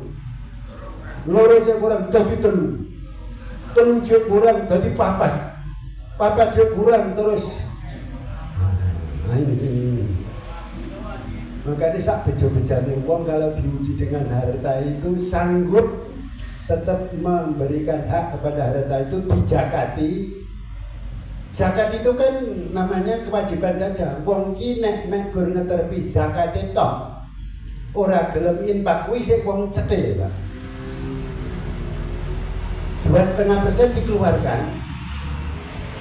Speaker 3: Loro sik kurang dadi telu. Telu sik kurang dadi papat. Papat sik kurang terus. Nah, ini. Makanya sak bejo-bejane wong kalau diuji dengan harta itu sanggup tetap memberikan hak kepada harta itu dijakati. Zakat itu kan namanya kewajiban saja. Wong ki nek gur ngeterpi zakate tok. Ora gelem infak kuwi sik wong cethil, Pak. 2,5% dikeluarkan.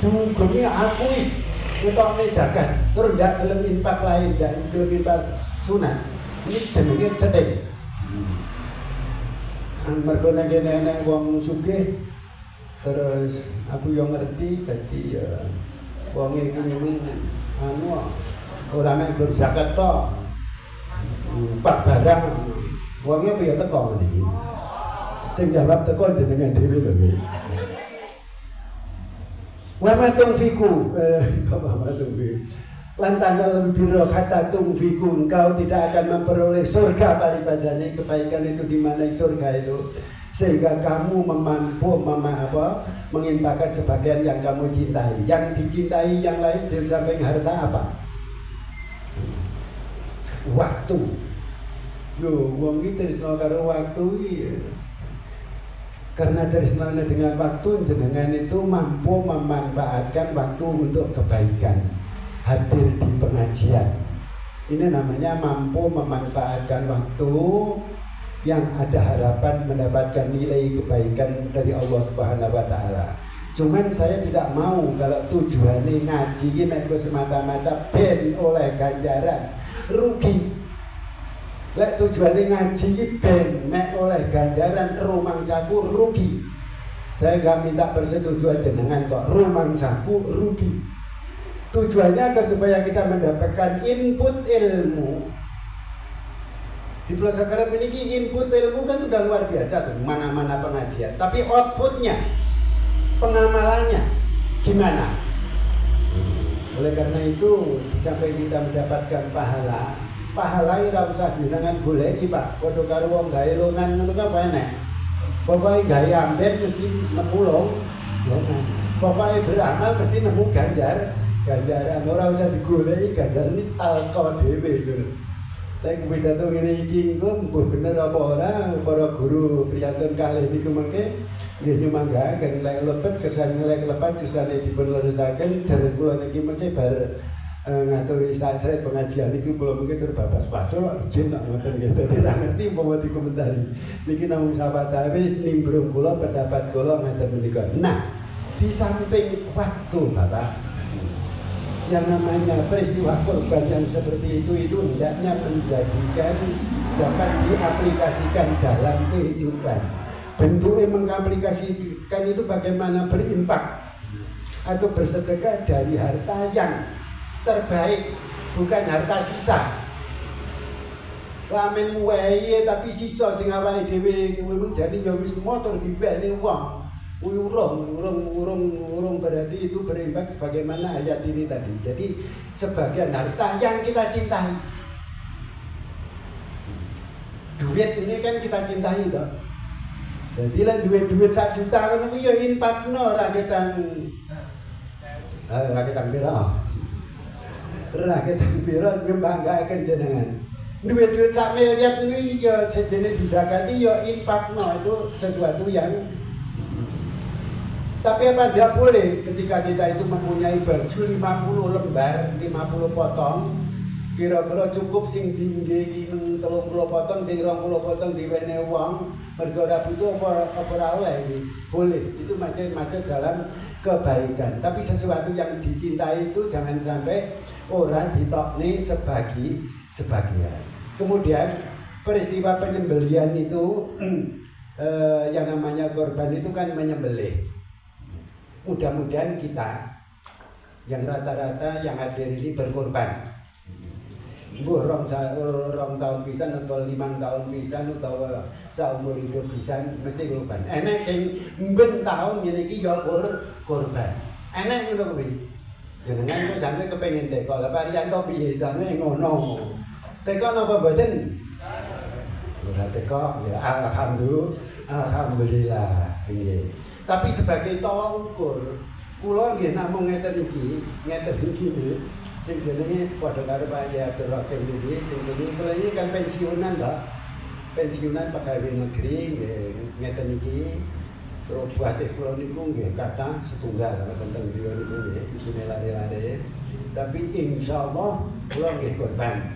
Speaker 3: Dugemi aku wis ketokne zakat, terus ndak gelem infak lain, ndak gelem infak sunat. Ini jenenge cethil. Mergo nek enek wong sugih terus aku yo ngerti dadi ya wong iku anu ora mek gur zakat tok. Pak barang wonge piye teko iki. Sing jawab teko jenengan dhewe lho iki. Wa ma tunfiku lantaran biro kata tungfiku engkau tidak akan memperoleh surga paribasanya kebaikan itu di mana surga itu sehingga kamu mampu menginfakkan sebagian yang kamu cintai yang dicintai yang lain sampai harta apa waktu loh wong iki tresno karo waktu karena tresno dengan waktu jenengan itu mampu memanfaatkan waktu untuk kebaikan hadir di pengajian. Ini namanya mampu memanfaatkan waktu yang ada harapan mendapatkan nilai kebaikan dari Allah Subhanahu wa taala. Cuman saya tidak mau kalau tujuannya ngaji ini mek semata-mata ben oleh ganjaran, rugi. Lek tujuannya ngaji ini ben mek oleh ganjaran rumangsaku rugi. Saya enggak minta persetujuan jenengan kok, rumangsaku rugi. Tujuannya agar supaya kita mendapatkan input ilmu. Di Pulau Sakarep ini input ilmu kan sudah luar biasa tuh, mana-mana pengajian. Tapi outputnya, pengamalannya gimana? Oleh karena itu, sampai kita mendapatkan pahala, pahala ora usah jenengan goleki, Pak. Padha karo wong gawe longan ngono kan enek. Pokoke gawe ambet mesti nemu longan. Pokoke beramal mesti nemu ganjaran ora usah digoleki ganjaran ini teko dhewe lho. Tapi pidato ngene iki engko mbuh bener apa ora para guru priyantun kalih niku mengke nggih nyumanggaken lek lepet kersane lek lepat kersane dipun leresaken jare kula niki mengke bar ngaturi sasret pengajian niku kula mengke tur babas pasul izin nak ngoten nggih dadi ra ngerti umpama dikomentari niki namung sahabat wis nimbrung kula pendapat kula ngaten menika. Nah, di samping waktu Bapak yang namanya peristiwa korban yang seperti itu hendaknya menjadikan dapat diaplikasikan dalam kehidupan. Bentuknya mengaplikasikan itu bagaimana berinfak atau bersedekah dari harta yang terbaik, bukan harta sisa. Ramen muwai tapi sisa sing awake dhewe jadi ya wis motor dibene wong. Urung berarti itu berimbang sebagaimana ayat ini tadi. Jadi sebagian harta yang kita cintai. Duit ini kan kita cintai toh. Jadi lah duit 1 juta kan itu ya infakno rakyatan pira. Rakyatan pira ngebanggakan jenengan. Duit 1 miliar ini ya sejenis disakati ya infakno itu sesuatu yang tapi apa tidak boleh ketika kita itu mempunyai baju 50 lembar, 50 potong, kira-kira cukup sing tinggi 30 potong, sing 20 potong diwene wong, mergo ora butuh apa ora oleh ini. Boleh, itu masih masuk dalam kebaikan. Tapi sesuatu yang dicintai itu jangan sampai orang ditokne sebagian. Kemudian peristiwa penyembelihan itu yang namanya korban itu kan menyembelih. Mudah-mudahan kita yang rata-rata yang hadir ini berkorban. Mbuh rong tahun pisan atau 5 tahun pisan utawa saumur hidup pisan mesti korban. Enek sing mben tahun ngene iki ya korban. Enek ngono kuwi. Jenengan kok sampe kepengin teko. Lah Pariyanto piye sampe ngono. Teko napa mboten? Ora teko, ya alhamdulillah nggih. Tapi sebagai tolak ukur, kula nggih namung ngeten iki nggih. Sing jenenge padha karo Pak Yai Abdul Rahim niki, sing jenenge kula iki kan pensiunan to. Pensiunan pegawai negeri nggih ngeten iki. Terus buate kula niku nggih kathah setunggal tentang beliau niku nggih isine lare-lare. Tapi insyaallah kula nggih korban.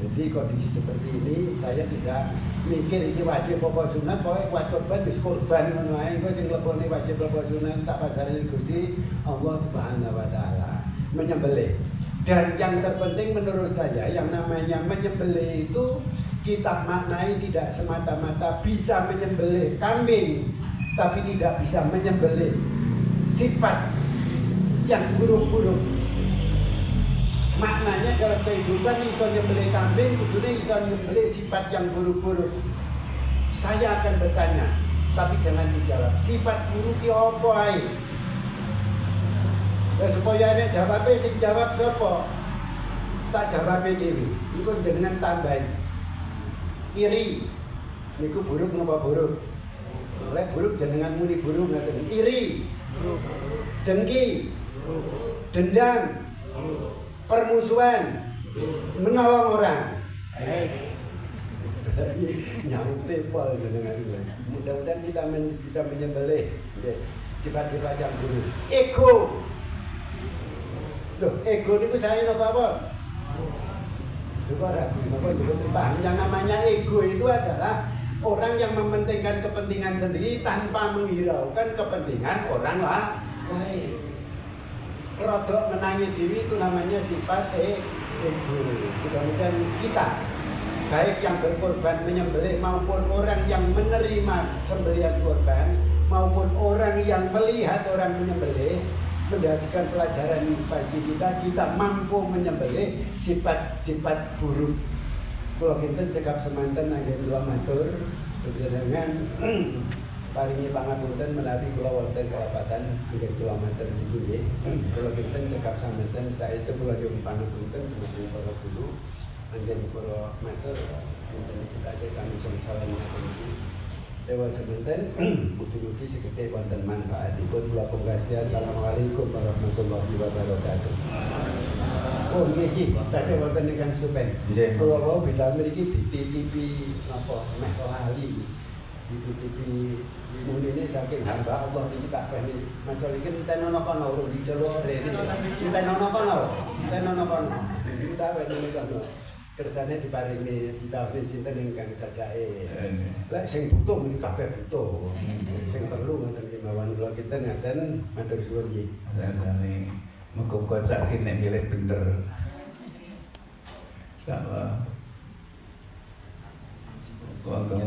Speaker 3: Jadi kondisi seperti ini saya tidak mikir ini wajib apa sunat, pokoknya wajib korban wis korban ngono ae. Engko sing lebone wajib apa sunat tak pasarane Gusti Allah Subhanahu wa taala menyembelih. Dan yang terpenting menurut saya yang namanya menyembelih itu kita maknai tidak semata-mata bisa menyembelih kambing, tapi tidak bisa menyembelih sifat yang buruk-buruk. Maknanya dalam kehidupan iso nyembelih kambing, kudune iso nyembelih sifat yang buruk-buruk. Saya akan bertanya, tapi jangan dijawab. Sifat buruk ki apa ae? Ya supaya nek jawabe sing jawab sapa? Tak jawabe dhewe. Iku jenengan tambahi. Iri. Niku buruk napa buruk? Lek buruk jenengan muni buruk ngaten. Iri. Dengki. Dendam. Permusuhan. Menolong orang. Nyaute pol jenengan. Mudah-mudahan kita bisa menyembelih sifat-sifat yang buruk. Ego. Loh, ego niku saya napa apa? Coba ragu, yang namanya ego itu adalah orang yang mementingkan kepentingan sendiri tanpa menghiraukan kepentingan orang lain. Rodok menangi diri itu namanya sifat ego. Mudah-mudahan kita, baik yang berkorban menyembelih maupun orang yang menerima sembelihan korban, maupun orang yang melihat orang menyembelih, mendapatkan pelajaran bagi kita mampu menyembelih sifat-sifat buruk. Kula kinten cekap semanten anggen kula matur panjenengan paringi pangapunten menawi kula wonten kelapatan anggen kula matur niki nggih. Kula kinten cekap semanten saestu kula nyuwun pangapunten dumateng para guru anggen kula matur kinten kita kami salam niki. Dewa semanten mugi-mugi sekete wonten manfaatipun kula pungkasi. Assalamualaikum warahmatullahi wabarakatuh. Oh nggih, tasih wonten ingkang supen. Kula wau bidal mriki dititipi napa meh lali. Dititipi munine saking hamba Allah niki tak bani. Masal iki enten ana kono urung diceluk rene. Enten ana kono. Enten ana kono. Tak bani kono. Kersane diparingi ditawi sinten ingkang sajae. Lek sing butuh muni kabeh butuh. Sing perlu ngoten ki mawon kula kinten ngaten matur suwun nggih.
Speaker 1: Rasane muga-muga cak ki nek milih bener. Insyaallah. Monggo.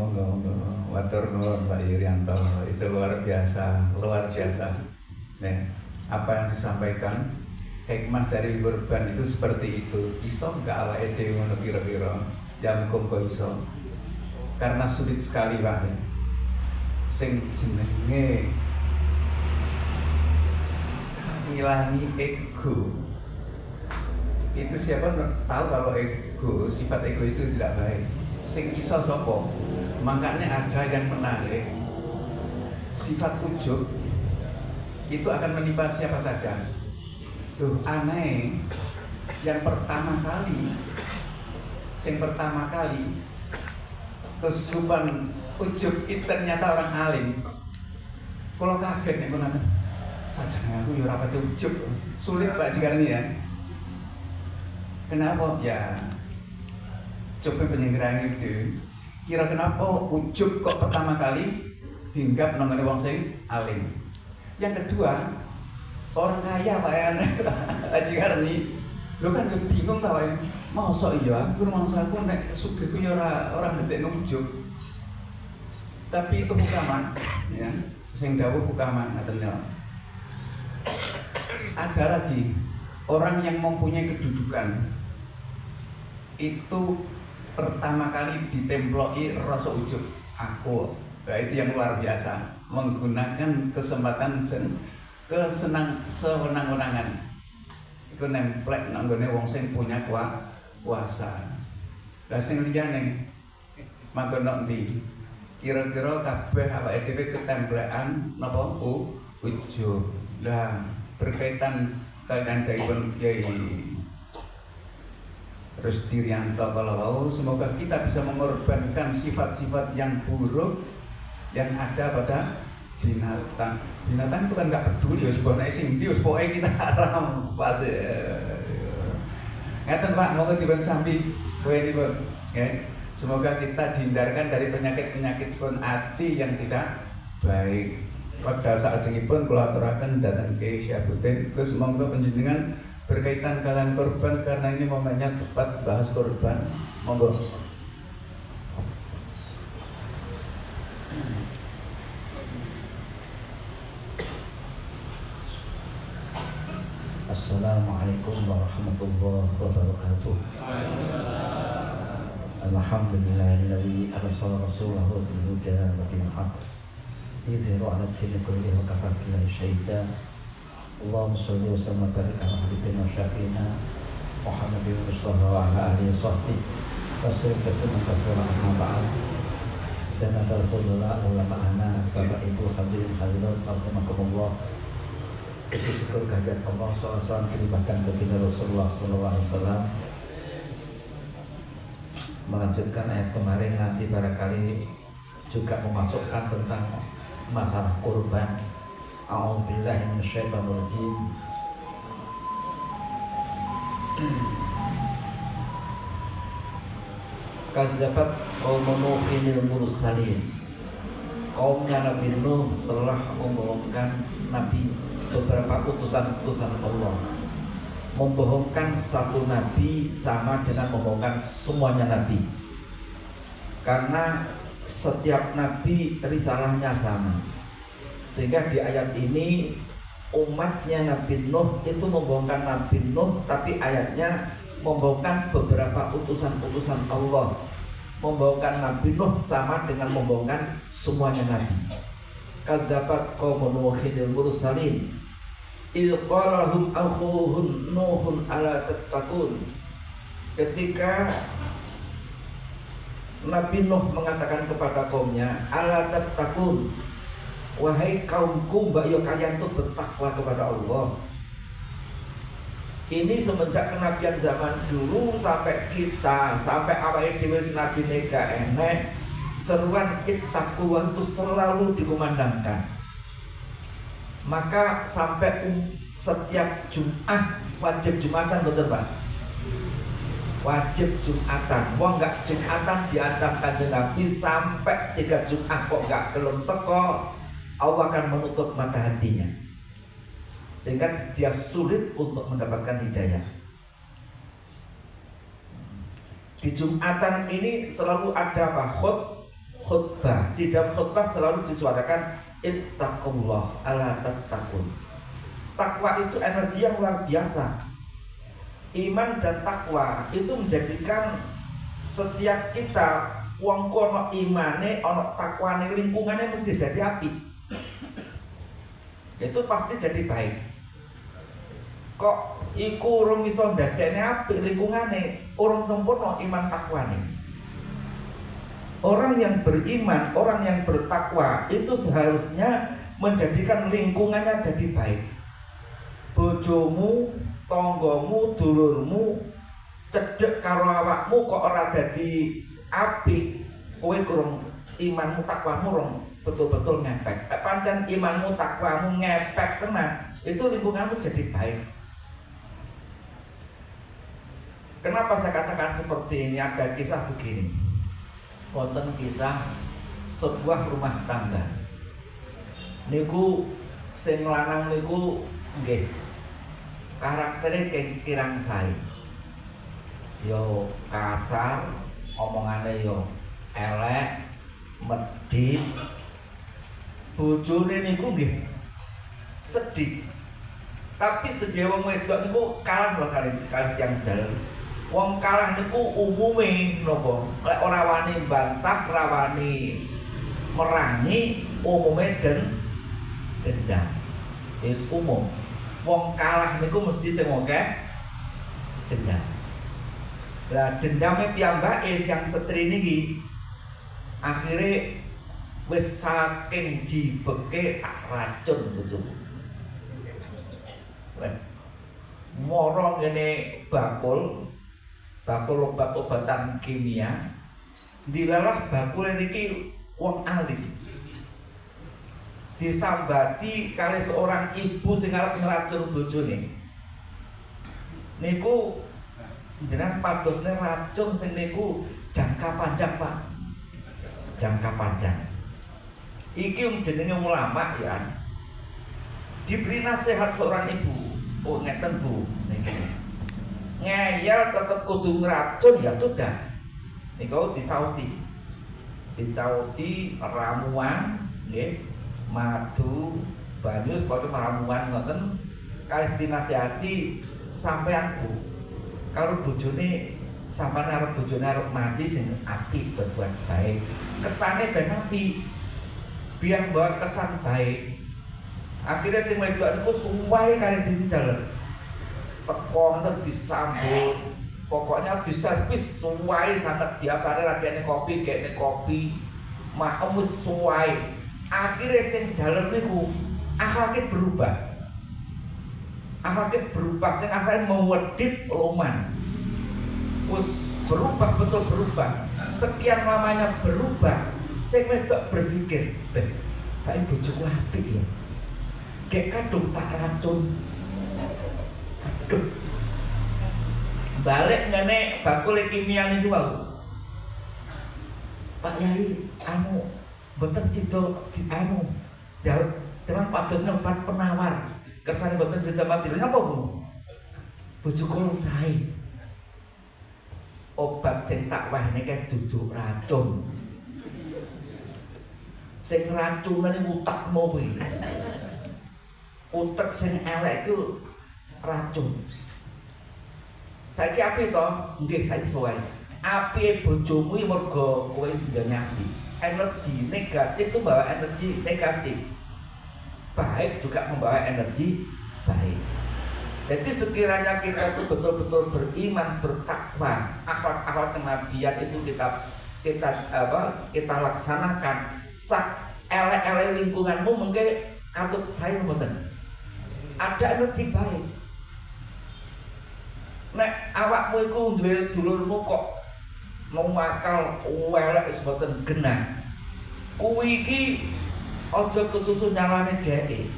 Speaker 1: Matur nuwun Pak Irianto. Itu luar biasa. Apa yang disampaikan hikmah dari kurban itu seperti itu. Iso enggak awake dhewe ngono kira-kira? Ya muga iso. Karena sulit sekali Pak. Sing jenenge ngilangi ego. Itu siapa tahu kalau ego, sifat egois itu tidak baik. Sing iso sapa? Makanya ada yang menarik. Sifat ujub itu akan menimpa siapa saja. Duh, aneh. Yang pertama kali kesuban ujub itu ternyata orang alim. Kalau kaget nih ngono. Sajane aku ya ora pati ujub. Sulit Pak dikarani ya. Kenapa? Ya coba penyenggerangi itu. Kira kenapa ujub kok pertama kali hinggap nang wong sing alim. Yang kedua, orang kaya Pak ya, Haji Karni, lu kan bingung tau ya, masa iya aku rumangsaku nek sugihku ya ora ndekno ujub. Tapi itu hukaman, ya, sing dawuh hukaman ngaten ya. Ada lagi orang yang mempunyai kedudukan itu pertama kali ditemploki rasa ujub. Aku, itu yang luar biasa, menggunakan kesempatan sewenang-wenangan. Iku nemplek nang gone wong sing punya puasa. Lah sing liyane manggon nok ndi? Kira-kira kabeh awake dhewe ketemplekan napa ujub. Lah berkaitan kalian Kiai Rusdirianto kalau mau, semoga kita bisa mengorbankan sifat-sifat yang buruk yang ada pada binatang. Binatang itu kan nggak peduli, ya sebuah naik sing dius, pokoknya kita haram pas. Ngeten Pak, mau dibang sambi, kowe ini pun, ya. Semoga kita dihindarkan dari penyakit-penyakit pun hati yang tidak baik. Pada saat ini pun kolaborasikan datang ke Syabutin, terus monggo penjenengan berkaitan kalian korban karena ini momennya tepat bahas korban, monggo.
Speaker 4: Assalamualaikum warahmatullahi wabarakatuh. Alhamdulillahilladzi arsala rasulahu bil huda wa dinil haqq liyudhhirahu 'ala ad-dini kullihi wa kafaa billahi shahida. Allahumma shalli wa sallim wa barik ala habibina wa syafiina Muhammadin wa ala alihi wa sahbihi wa sallim tasliman katsiran amma ba'd. Janatul fudula ulama'ana Bapak Ibu hadirin hadirat rahimakumullah. Itu syukur kehadirat Allah SAW dilimpahkan kepada Rasulullah SAW. Melanjutkan ayat kemarin, nanti barangkali juga memasukkan tentang masalah kurban. A'udzubillahi minasyaitonirrajim. Kazzabat qaumun Nuhin mursalin. Kaumnya Nabi Nuh telah membohongkan Nabi beberapa utusan-utusan Allah. Membohongkan satu nabi sama dengan membohongkan semuanya nabi. Karena setiap nabi risalahnya sama. Sehingga di ayat ini umatnya Nabi Nuh itu membohongkan Nabi Nuh, tapi ayatnya membohongkan beberapa utusan-utusan Allah. Membohongkan Nabi Nuh sama dengan membohongkan semuanya nabi. Kadzabat qaumun Nuhin mursalin idh qala lahum akhuhum Nuhun ala tattaqun. Ketika Nabi Nuh mengatakan kepada kaumnya, ala tattaqun, wahai kaumku, mbak yo kalian tuh bertakwa kepada Allah. Ini semenjak kenabian zaman dulu sampai kita, sampai awal dhewe Nabi nega enek, seruan ittaqwa itu selalu dikumandangkan. Maka sampai setiap Jumat wajib Jumatan, betul Pak? Wajib Jumatan. Wong enggak Jumatan diancam kanjeng Nabi sampai 3 Jumat kok enggak kelem teko, Allah akan menutup mata hatinya. Sehingga dia sulit untuk mendapatkan hidayah. Di Jumatan ini selalu ada apa? Khutbah. Di dalam khutbah selalu disuarakan ittaqullah ala tattaqun. Takwa itu energi yang luar biasa. Iman dan takwa itu menjadikan setiap kita wong kono imane ono takwane, lingkungannya mesti jadi api. Itu pasti jadi baik. Kok iku urung iso ndadekne apik lingkungane, urung sempurna iman takwane. Orang yang beriman, orang yang bertakwa itu seharusnya menjadikan lingkungannya jadi baik. Bojomu, tonggomu, dulurmu cedek karo awakmu kok ora dadi apik, kowe kurang imanmu, takwamu rong betul-betul ngepek. Pancen imanmu, takwamu ngepek tenan, itu lingkunganmu jadi baik. Kenapa saya katakan seperti ini? Ada kisah begini. Wonten kisah sebuah rumah tangga. Niku sing lanang niku nggih karaktere kirang sae. Yo kasar, omongane yo elek, medhit. Bojone niku nggih sedih. Tapi sejauh wong wedok niku kalah lho kali yang jalan. Wong kalah niku umume napa? Lek ora wani bantah, ora wani merangi, umume dendam. Wis umum. Wong kalah niku mesti sing akeh dendam. Lah dendame piyambake yang setri niki akhirnya wis saking jibeke tak racun bojoku. Moro ngene bakul obat-obatan kimia dilalah bakul niki wong alim disambati kali seorang ibu sing arep ngracun bojone niku jenengan padosne racun sing niku jangka panjang Pak, jangka panjang iki jenenge ulama ya diberi nasihat seorang ibu, oh ngeten Bu niki ngeyel tetep kudu ngracun ya sudah niku dicaosi ramuan nggih madu banyu supaya ramuan ngoten kalih dinasihati sampean Bu kalau bojone sampean arep bojone arep mati sing apik berbuat baik kesane ben apik biar bawa kesan baik akhirnya sing wedok niku suwahe kali dinjal teko ngoten disambut pokoknya diservis suwahe sangat biasane lagene kopi kene kopi maem wis suwahe akhirnya sing jalan niku akhlake berubah sing asale mewedit roman wis berubah betul berubah sekian lamanya berubah sing wedok berpikir bae bojoku apik ya gek kadung tak racun aduh balik ngene bakul kimia niku wae Pak Yai anu boten sida anu ya teman padosne obat penawar kersane boten sida mati lha napa Bu bojo kula sae obat sing tak wehne kae duduk racun sing racunan niku utekmu kuwi utek sing elek iku racun saiki api to nggih saiki suwe api bojomu mergo kowe njanyati energi negatif itu bawa energi negatif baik juga membawa energi baik jadi sekiranya kita itu betul-betul beriman bertakwa akhlak-akhlak kenabian itu kita laksanakan sak elek-elek lingkunganmu mungkin katut saya mboten ada energi baik nek awakmu iku duwe dulurmu kok mau makal welek sebutan genah kuwi iki aja kesusu nyalane dhek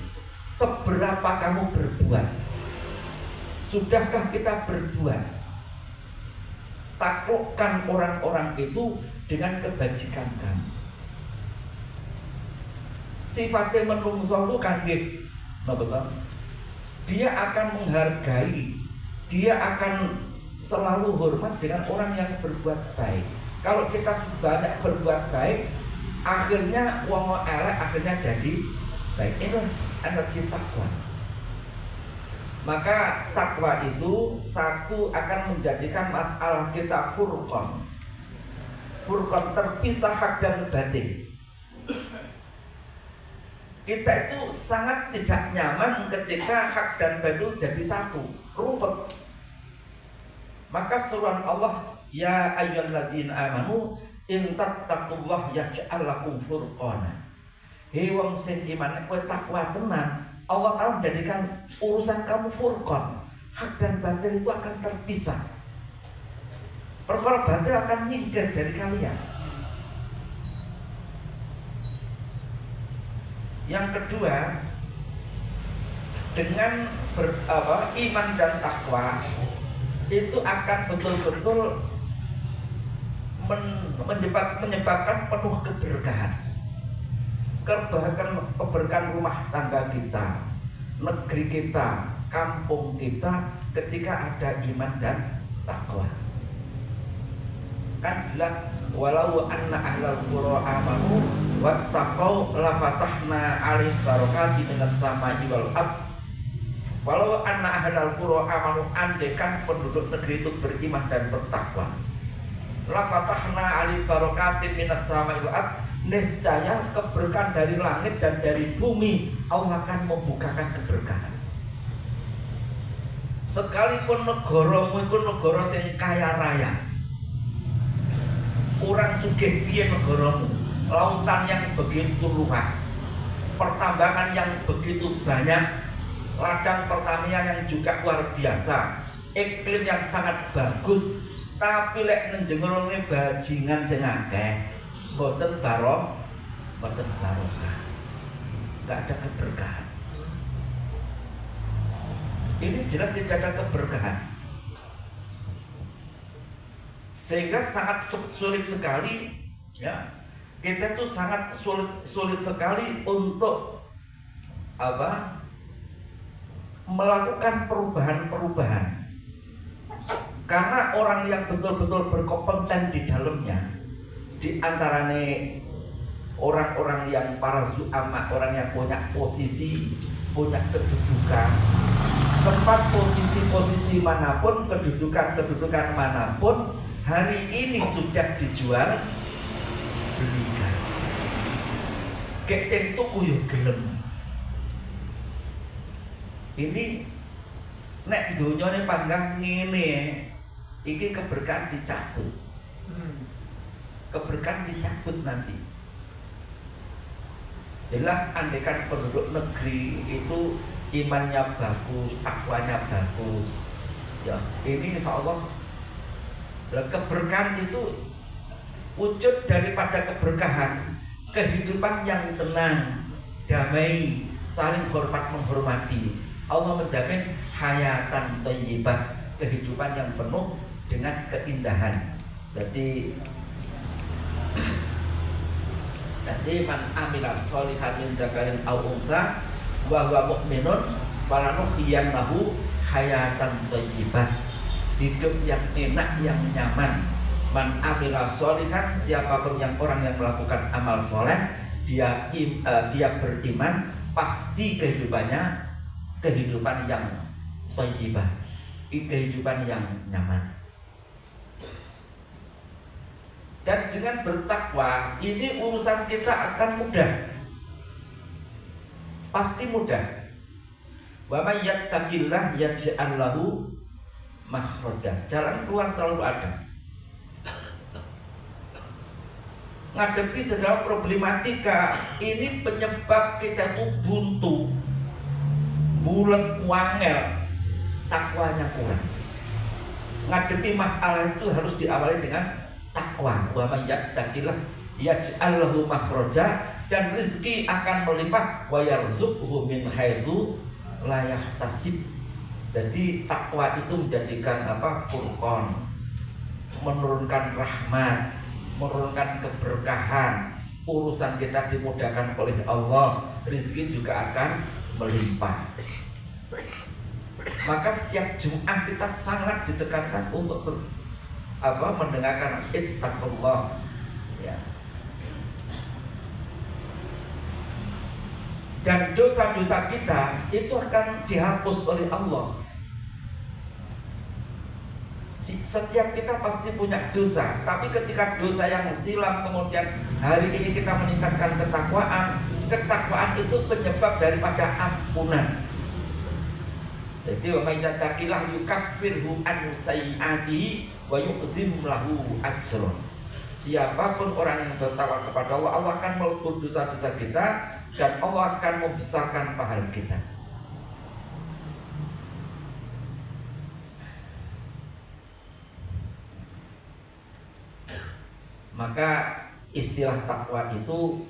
Speaker 4: seberapa kamu berbuat sudahkah kita berbuat taklukkan orang-orang itu dengan kebajikan kamu sifatnya menungso itu kan betul dia akan menghargai dia akan selalu hormat dengan orang yang berbuat baik. Kalau kita banyak berbuat baik, akhirnya wong elek akhirnya jadi baik. Ini energi takwa. Maka takwa itu satu akan menjadikan masalah kita furqan. Furqan terpisah hak dan batin. Kita itu sangat tidak nyaman ketika hak dan batin jadi satu, rumput. Maka seruan Allah ya ayyuhalladzina amanu in tattaqullah yaj'al lakum furqana. Hei wong sing iman kowe takwa tenan, Allah akan menjadikan urusan kamu furqan. Hak dan batil itu akan terpisah. Perkara batil akan nyingkir dari kalian. Yang kedua, dengan iman dan takwa itu akan betul-betul menyebabkan penuh keberkahan. Keberkahan rumah tangga kita, negeri kita, kampung kita ketika ada iman dan takwa. Kan jelas walau anna ahlal qura amanu wattaqau la fatahna 'alaihim barakatin minas sama'i wal ardh. Walau anna ahlal qura amanu andekan penduduk negeri itu beriman dan bertakwa. La fatahna 'alaihim barakatin minas sama'i wal ardh. Niscaya keberkahan dari langit dan dari bumi Allah akan membukakan keberkahan. Sekalipun negaramu iku negara sing kaya raya, kurang sugih piye negaramu, lautan yang begitu luas, pertambangan yang begitu banyak, ladang pertanian yang juga luar biasa, iklim yang sangat bagus, tapi lek nenjengerone bajingan sing akeh, boten barokah, nggak ada keberkahan. Ini jelas tidak ada keberkahan, sehingga sangat sulit sekali, ya, kita tuh sangat sulit sekali untuk apa, melakukan perubahan-perubahan, karena orang yang betul-betul berkompeten di dalamnya, di antaranya orang-orang yang para zu'ama, orang yang punya posisi, punya kedudukan, tempat posisi-posisi manapun, kedudukan manapun, hari ini sudah dijual belikan. Kayak sing tuku yo gelem. Ini nek donyane panggang ngene, iki keberkahan dicabut. Keberkahan dicabut nanti. Jelas andekan penduduk negeri itu imannya bagus, takwanya bagus, ya ini insya Allah keberkahan itu wujud daripada keberkahan, kehidupan yang tenang, damai, saling hormat menghormati. Allah menjamin hayatan thayyibah, kehidupan yang penuh dengan keindahan. Jadi man amila sholihan min dzakarin aw unsa wa huwa mu'minun falanuhyiyannahu hayatan thayyibah, hidup yang enak, yang nyaman. Man amila sholihan, siapapun yang orang yang melakukan amal soleh, dia beriman, pasti kehidupannya kehidupan yang thayyibah, kehidupan yang nyaman. Dan dengan bertakwa ini urusan kita akan mudah, pasti mudah. Wa may yattaqillah yaj'al lahu makhraja, jalan keluar selalu ada. Ngadepi segala problematika ini penyebab kita tuh buntu, bulet, wangel, takwanya kurang. Ngadepi masalah itu harus diawali dengan takwa. Wa may yattaqillah yaj'al lahu makhraja, dan rezeki akan melimpah, wa yarzuqhu min haitsu la yahtasib. Jadi takwa itu menjadikan apa? Furqan, menurunkan rahmat, menurunkan keberkahan, urusan kita dimudahkan oleh Allah, rezeki juga akan melimpah. Maka setiap Jumat kita sangat ditekankan untuk mendengarkan ittaqullah, ya. Dan dosa-dosa kita itu akan dihapus oleh Allah. Setiap kita pasti punya dosa, tapi ketika dosa yang silam kemudian hari ini kita meningkatkan ketakwaan itu penyebab daripada ampunan. Jadi wa may yattaqillah yukaffirhu an sayyi'atihi wa yu'zim lahu ajran. Siapapun orang yang bertakwa kepada Allah, Allah akan melebur dosa-dosa kita dan Allah akan membesarkan pahala kita. Maka istilah takwa itu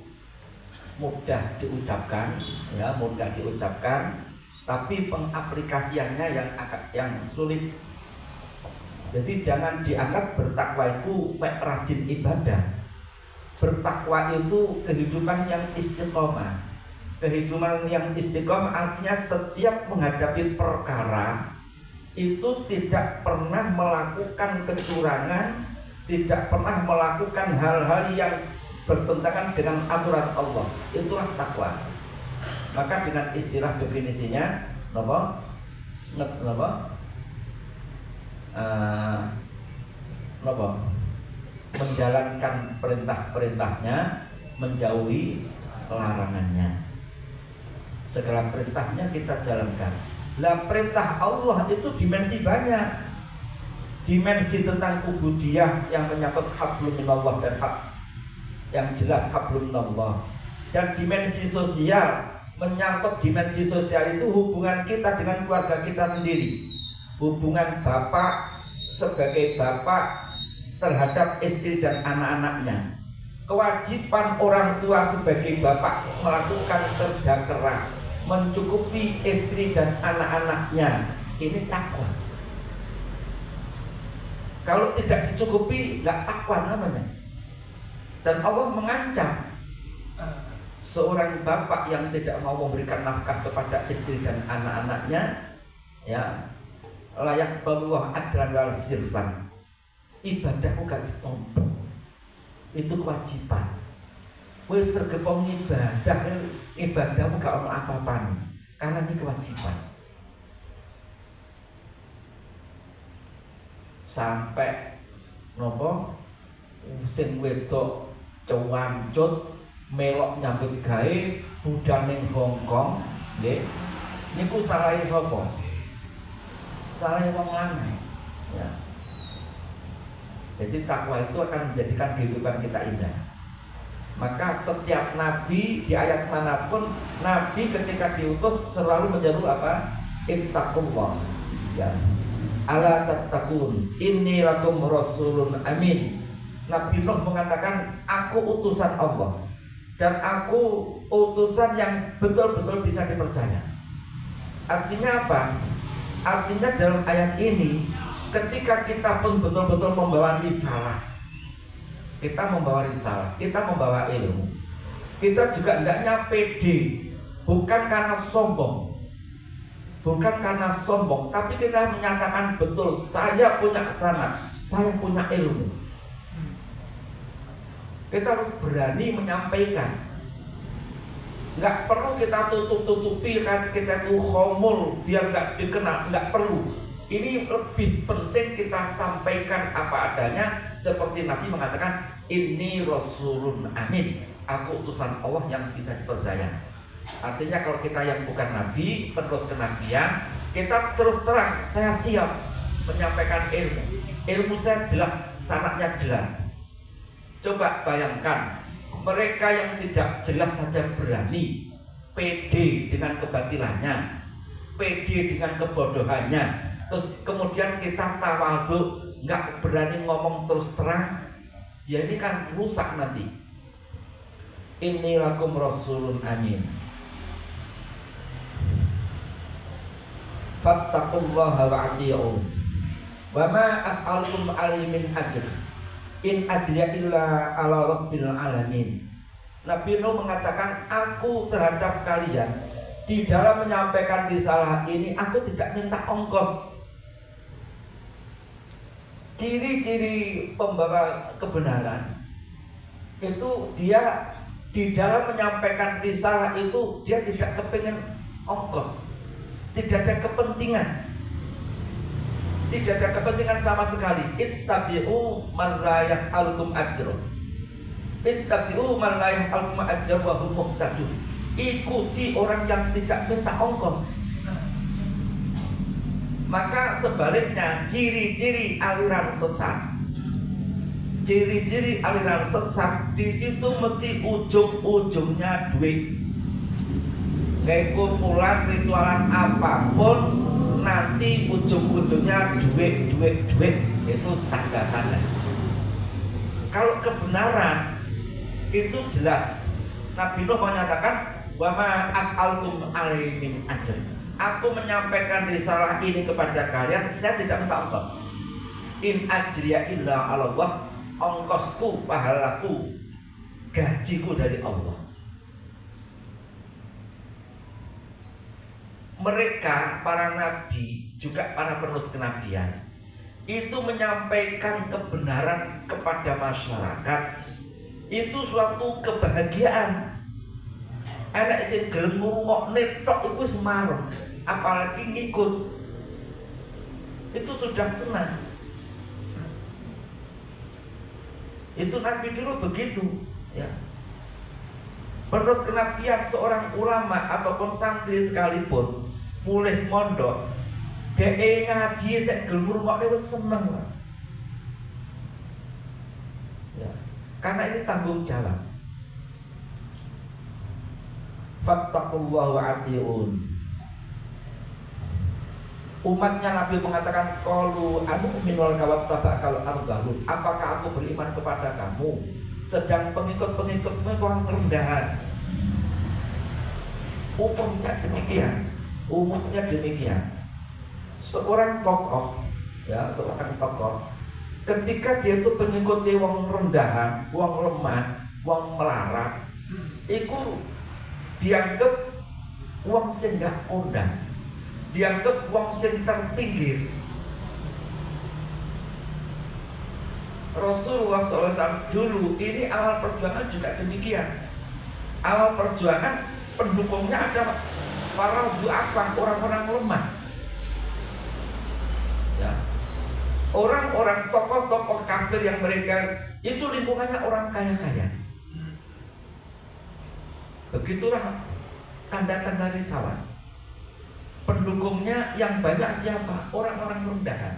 Speaker 4: mudah diucapkan, ya, mudah diucapkan, tapi pengaplikasiannya yang sulit. Jadi jangan dianggap bertakwa itu rajin ibadah. Bertakwa itu kehidupan yang istiqomah. Kehidupan yang istiqomah artinya setiap menghadapi perkara itu tidak pernah melakukan kecurangan, tidak pernah melakukan hal-hal yang bertentangan dengan aturan Allah. Itulah takwa. Maka dengan istilah definisinya, menjalankan perintah-perintahnya, menjauhi larangannya. Segala perintahnya kita jalankan, Lah perintah Allah itu dimensi banyak. Dimensi tentang ubudiyah yang menyangkut hablum minallah dan hak yang jelas hablum minallah. Dan dimensi sosial, menyangkut dimensi sosial itu hubungan kita dengan keluarga kita sendiri. Hubungan bapak sebagai bapak terhadap istri dan anak-anaknya. Kewajiban orang tua sebagai bapak melakukan kerja keras, mencukupi istri dan anak-anaknya. Ini takwa. Kalau tidak dicukupi, nggak takwa namanya. Dan Allah mengancam seorang bapak yang tidak mau memberikan nafkah kepada istri dan anak-anaknya, ya, layak balullah adran wal sirfan. Ibadahmu gak ditompo. Itu kewajiban. Wis sergepong ibadahmu gak ono apa-apa, karena ini kewajiban. Sampai nopo sing wedok cuwancut melok nyambut gawe budal ning Hongkong, nggih. Niku salahe sapa? Salahe wong lanang. Ya. Jadi takwa itu akan menjadikan kehidupan kita indah. Maka setiap nabi di ayat manapun, nabi ketika diutus selalu menyeru apa? Ittaqullah. Ya. Ala tattaqun inni lakum rasulun amin. Nabi Nuh mengatakan, aku utusan Allah dan aku utusan yang betul-betul bisa dipercaya. Artinya apa? Artinya dalam ayat ini, ketika kita pun betul-betul membawa risalah, kita membawa risalah, kita membawa ilmu, kita juga hendaknya pede, bukan karena sombong, bukan karena sombong, tapi kita menyatakan betul, saya punya sanad, saya punya ilmu. Kita harus berani menyampaikan. Nggak perlu kita tutup-tutupi, kan kita itu khomul biar nggak dikenal, nggak perlu. Ini lebih penting kita sampaikan apa adanya, seperti Nabi mengatakan, ini rasulun amin, aku utusan Allah yang bisa dipercaya. Artinya kalau kita yang bukan Nabi, terus kenabian, kita terus terang, saya siap menyampaikan ilmu. Ilmu saya jelas, sanadnya jelas. Coba bayangkan, mereka yang tidak jelas saja berani, pede dengan kebatilannya, pede dengan kebodohannya, terus kemudian kita tawadhu, nggak berani ngomong terus terang, ya ini kan rusak nanti. Inni lakum rasulun amin. Fattaqullaha wa'ati'un. Wa ma as'alukum alaihi min ajr. In ajriya illa ala rabbil alamin. Nabi Nuh mengatakan, aku terhadap kalian di dalam menyampaikan risalah ini, aku tidak minta ongkos. Ciri-ciri pembawa kebenaran itu dia di dalam menyampaikan risalah itu dia tidak kepingin ongkos, tidak ada kepentingan, tidak ada kepentingan sama sekali. Ittabi'u man la yas'alukum ajra. Ittabi'u man la yas'alukum ajra wa hum muhtadun. Ikuti orang yang tidak minta ongkos. Maka sebaliknya, ciri-ciri aliran sesat, ciri-ciri aliran sesat di situ mesti ujung-ujungnya duit. Kayak kumpulan ritualan apapun, nanti ujung-ujungnya duit. Itu standarnya. Kalau kebenaran itu jelas. Nabi Nuh menyatakan, wa ma as'alukum alaihi min ajr. Aku menyampaikan risalah ini kepada kalian, saya tidak minta ongkos. In ajriya illa 'ala Allah. Ongkosku, pahalaku, gajiku dari Allah. Mereka, para nabi, juga para penerus kenabian, itu menyampaikan kebenaran kepada masyarakat. Itu suatu kebahagiaan. Anak sing gelem ngrungokne tok iku wis marem, apalagi ngikut. Itu sudah senang. Itu Nabi dulu begitu, ya. Penerus kenabian seorang ulama ataupun santri sekalipun, mulih mondok, dhek ngaji sik gelem ngrungokne wis seneng. Ya, karena ini tanggung jawab. Fattaqullaha wa ati'un. Umatnya Nabi mengatakan qalu anu'minu laka wattaba'akal ardhalun. Apakah aku beriman kepada kamu sedang pengikut-pengikutmu orang rendahan? Umumnya demikian. Seorang tokoh, ya, seorang tokoh ketika dia itu pengikuti wong rendahan, wong lemah, wong melarat, itu dianggap wong sing gak kondang, dianggap wong sing terpinggir. Rasulullah SAW dulu ini awal perjuangan juga demikian. Awal perjuangan pendukungnya ada para du'afah, orang-orang lemah. Ya. Orang-orang tokoh-tokoh kafir yang mereka itu lingkungannya orang kaya-kaya. Begitulah tanda-tanda risauan. Pendukungnya yang banyak siapa? Orang-orang rendahan.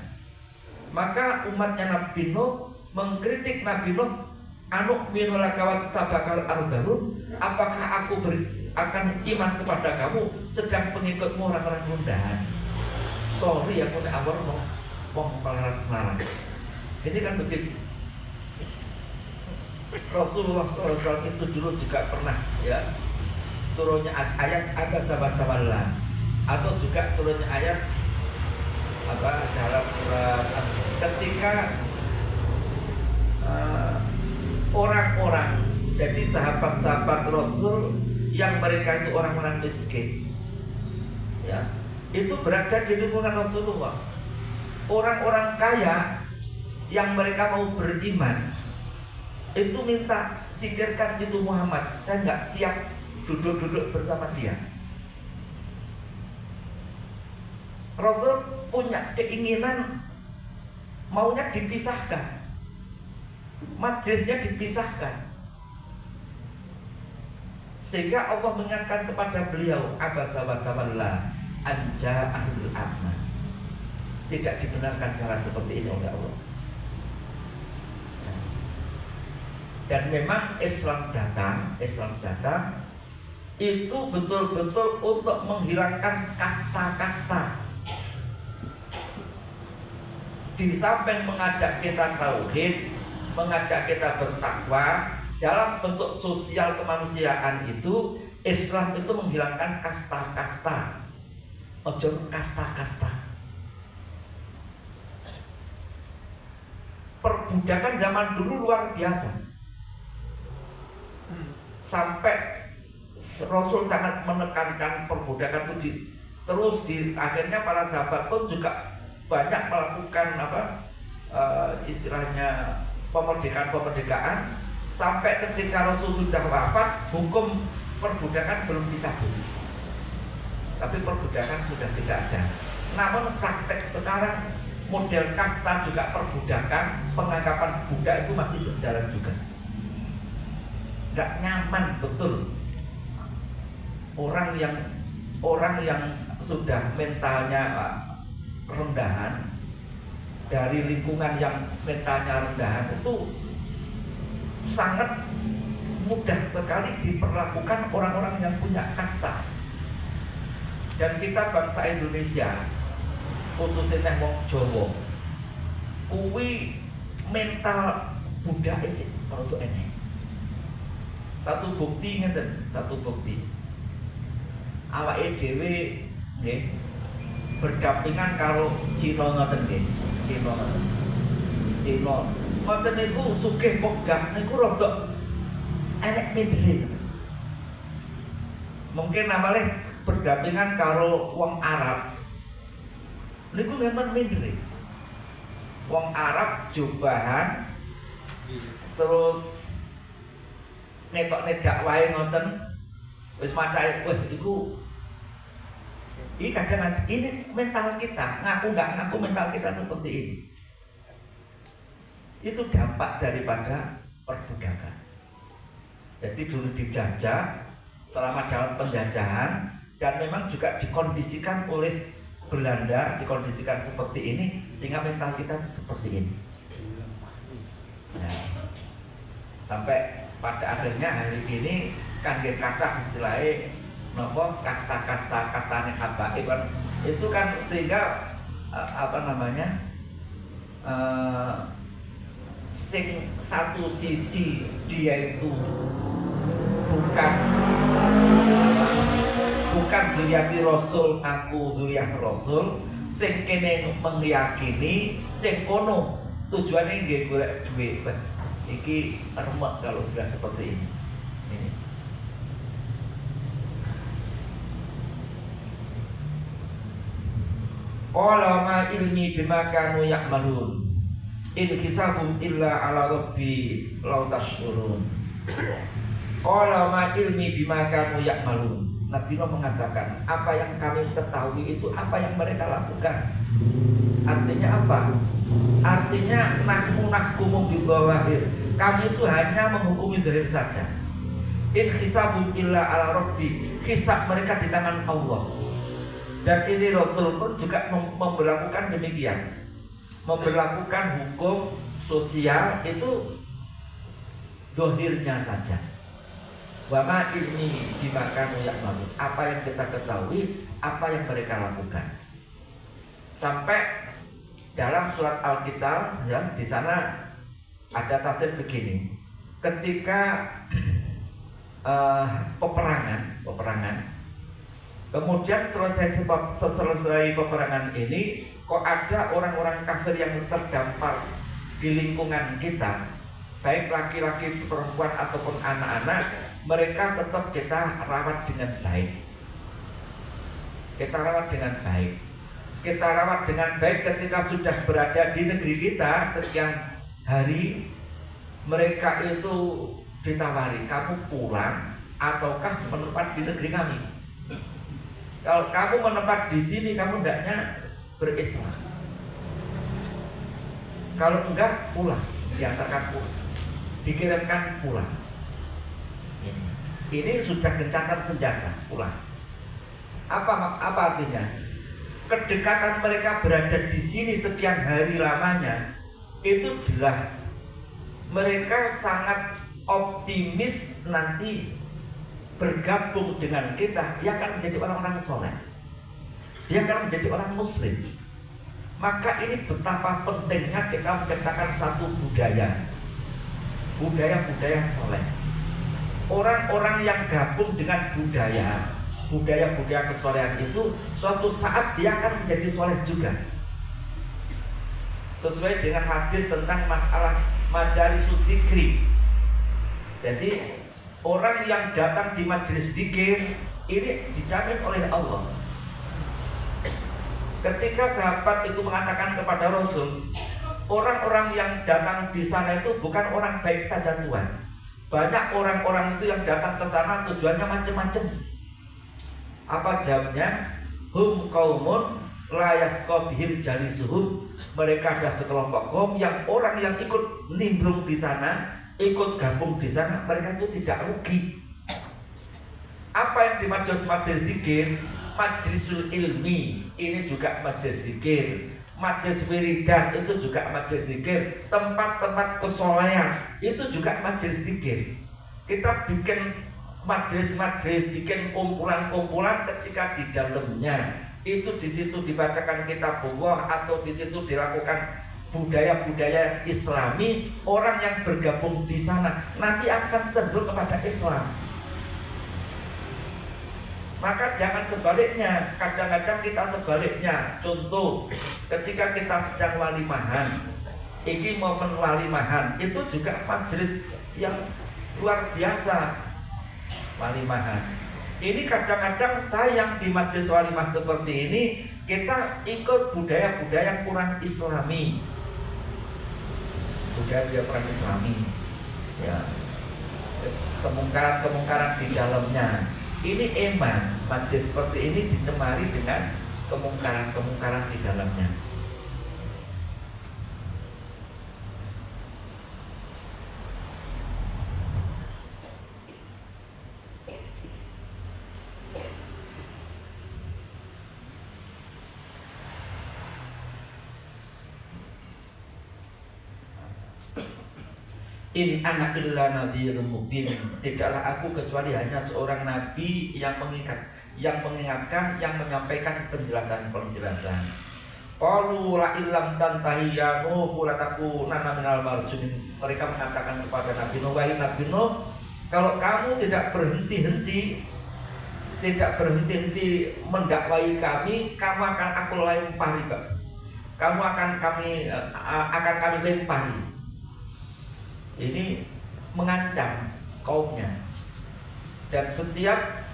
Speaker 4: Maka umatnya Nabi Nuh mengkritik Nabi Nuh, anu'minu laka wattaba'akal ardhalun. Apakah aku akan iman kepada kamu sedang pengikutmu orang-orang rendahan? Sorry aku nek awal mau melarang. Ini kan begitu. Rasulullah SAW itu dulu juga pernah, ya, turunnya ayat ada sahabat tawalla, atau juga turunnya ayat apa dalam surat ketika orang-orang, jadi sahabat-sahabat Rasul yang mereka itu orang-orang miskin, ya, itu berada di lingkungan Rasulullah. Orang-orang kaya yang mereka mau beriman itu minta singkirkan itu Muhammad, saya nggak siap duduk-duduk bersama dia. Rasul punya keinginan maunya dipisahkan, majelisnya dipisahkan, sehingga Allah mengingatkan kepada beliau, abasa wa tawalla an ja'ahul a'ma. Tidak dibenarkan cara seperti ini oleh Allah. Dan memang Islam datang itu betul-betul untuk menghilangkan kasta-kasta. Di samping mengajak kita tauhid, mengajak kita bertakwa dalam bentuk sosial kemanusiaan itu, Islam itu menghilangkan kasta-kasta. Ojo kasta-kasta. Perbudakan zaman dulu luar biasa. Sampai Rasul sangat menekankan perbudakan itu terus akhirnya para sahabat pun juga banyak melakukan istilahnya pemerdekaan sampai ketika Rasul sudah wafat, hukum perbudakan belum dicabut, tapi perbudakan sudah tidak ada. Namun praktek sekarang model kasta juga perbudakan, pengangkapan budak itu masih berjalan juga. Nggak nyaman betul orang yang sudah mentalnya rendahan, dari lingkungan yang mentalnya rendahan itu sangat mudah sekali diperlakukan orang-orang yang punya kasta. Dan kita bangsa Indonesia, khususnya wong Jawa, kuwi mental budak sih rada eneh. Satu bukti ngeten, awake dhewe nggih berdampingan karo Cina ngoten nggih. Cina ngoten niku sugih megah niku rada enek mindere. Mungkin awale berdampingan karo wong Arab niku memang mindere. Wong Arab jubahan terus netok-nedak wae ngoten wis macae, wah iku ini kadang ini mental kita, ngaku nggak ngaku mental kita seperti ini. Itu dampak daripada perbudakan. Jadi dulu dijajah, selama dalam penjajahan dan memang juga dikondisikan oleh Belanda, dikondisikan seperti ini sehingga mental kita itu seperti ini. Nah, sampai pada akhirnya hari ini kan kata istilahnya nopo kastane habaib kan, itu kan sehingga sing satu sisi dia itu bukan zuriati Rasul, aku zuriat Rasul, sing kene meyakini, sing kono tujuannya nggih golek duit. Iki remek kalau sudah seperti ini. Ini. Qala ma ilmi bima kanu ya'malun in hisabum illa ala rabbi law tashurun. Qala ma ilmi bima kanu ya'malun. Nabi Nuh mengatakan, apa yang kami ketahui itu apa yang mereka lakukan. Artinya apa? Artinya nahkumu bidhawahir. Kami itu hanya menghukumi zahir saja. In hisabum illa ala rabbi. Hisab mereka di tangan Allah. Dan ini Rasul pun juga memberlakukan demikian. Memberlakukan hukum sosial itu zahirnya saja. Wa ma ilmi bima kanu ya'malun. Apa yang kita ketahui, apa yang mereka lakukan. Sampai dalam surat Al-Qital ya, di sana ada tafsir begini. Ketika peperangan, kemudian selesai peperangan ini, kok ada orang-orang kafir yang terdampar di lingkungan kita, baik laki-laki, perempuan ataupun anak-anak, mereka tetap kita rawat dengan baik. Kita rawat dengan baik. Kita rawat dengan baik ketika sudah berada di negeri kita sekian hari, mereka itu ditawari, kamu pulang ataukah menetap di negeri kami. Kalau kamu menetap di sini, kamu hendaknya berislam. Kalau enggak, pulang, diantarkan pulang, dikirimkan pulang. Ini sudah gencatan senjata, pulang. Apa artinya? Kedekatan mereka berada di sini sekian hari lamanya itu jelas. Mereka sangat optimis nanti bergabung dengan kita, dia akan menjadi orang-orang soleh. Dia akan menjadi orang muslim. Maka ini betapa pentingnya kita menciptakan satu budaya soleh. Orang-orang yang gabung dengan budaya kesolehan itu, suatu saat dia akan menjadi soleh juga. Sesuai dengan hadis tentang masalah majalisul dzikri. Jadi orang yang datang di majelis dzikir ini dijamin oleh Allah. Ketika sahabat itu mengatakan kepada Rasul, orang-orang yang datang di sana itu bukan orang baik saja Tuhan. Banyak orang-orang itu yang datang ke sana tujuannya macam-macam. Apa jawabnya? Hum qaumun la yasqa bihim jalisuhum. Mereka ada sekelompok kaum yang orang yang ikut nimbrung di sana, ikut gabung di sana, mereka itu tidak rugi. Apa yang di majelis zikir? Majlisul ilmi, ini juga majelis zikir. Majelis wiridan itu juga majelis zikir. Tempat-tempat kesolehan itu juga majelis zikir. Kita bikin majelis-majelis, bikin kumpulan-kumpulan ketika di dalamnya itu di situ dibacakan kitabullah atau di situ dilakukan budaya-budaya Islami, orang yang bergabung di sana nanti akan cenderung kepada Islam. Maka jangan sebaliknya, kadang-kadang kita sebaliknya. Contoh, ketika kita sedang walimahan, ini momen walimahan, itu juga majelis yang luar biasa. Walimahan ini kadang-kadang sayang di majelis walimah seperti ini, kita ikut budaya-budaya kurang Islami, budaya kurang Islami, ya, kemungkaran-kemungkaran di dalamnya. Ini emang majelis seperti ini dicemari dengan kemungkaran-kemungkaran di dalamnya. In ana illa nadhirun mubin. Tidaklah aku kecuali hanya seorang nabi yang mengingatkan, yang menyampaikan penjelasan-penjelasan. Qalu la illam tantahi ya Nuh latakunanna minal marjumin. Mereka mengatakan kepada Nabi Nuh, wahai Nabi Nuh, kalau kamu tidak berhenti-henti mendakwai kami, kamu akan aku lempari, kamu akan kami lempari. Ini mengancam kaumnya. Dan setiap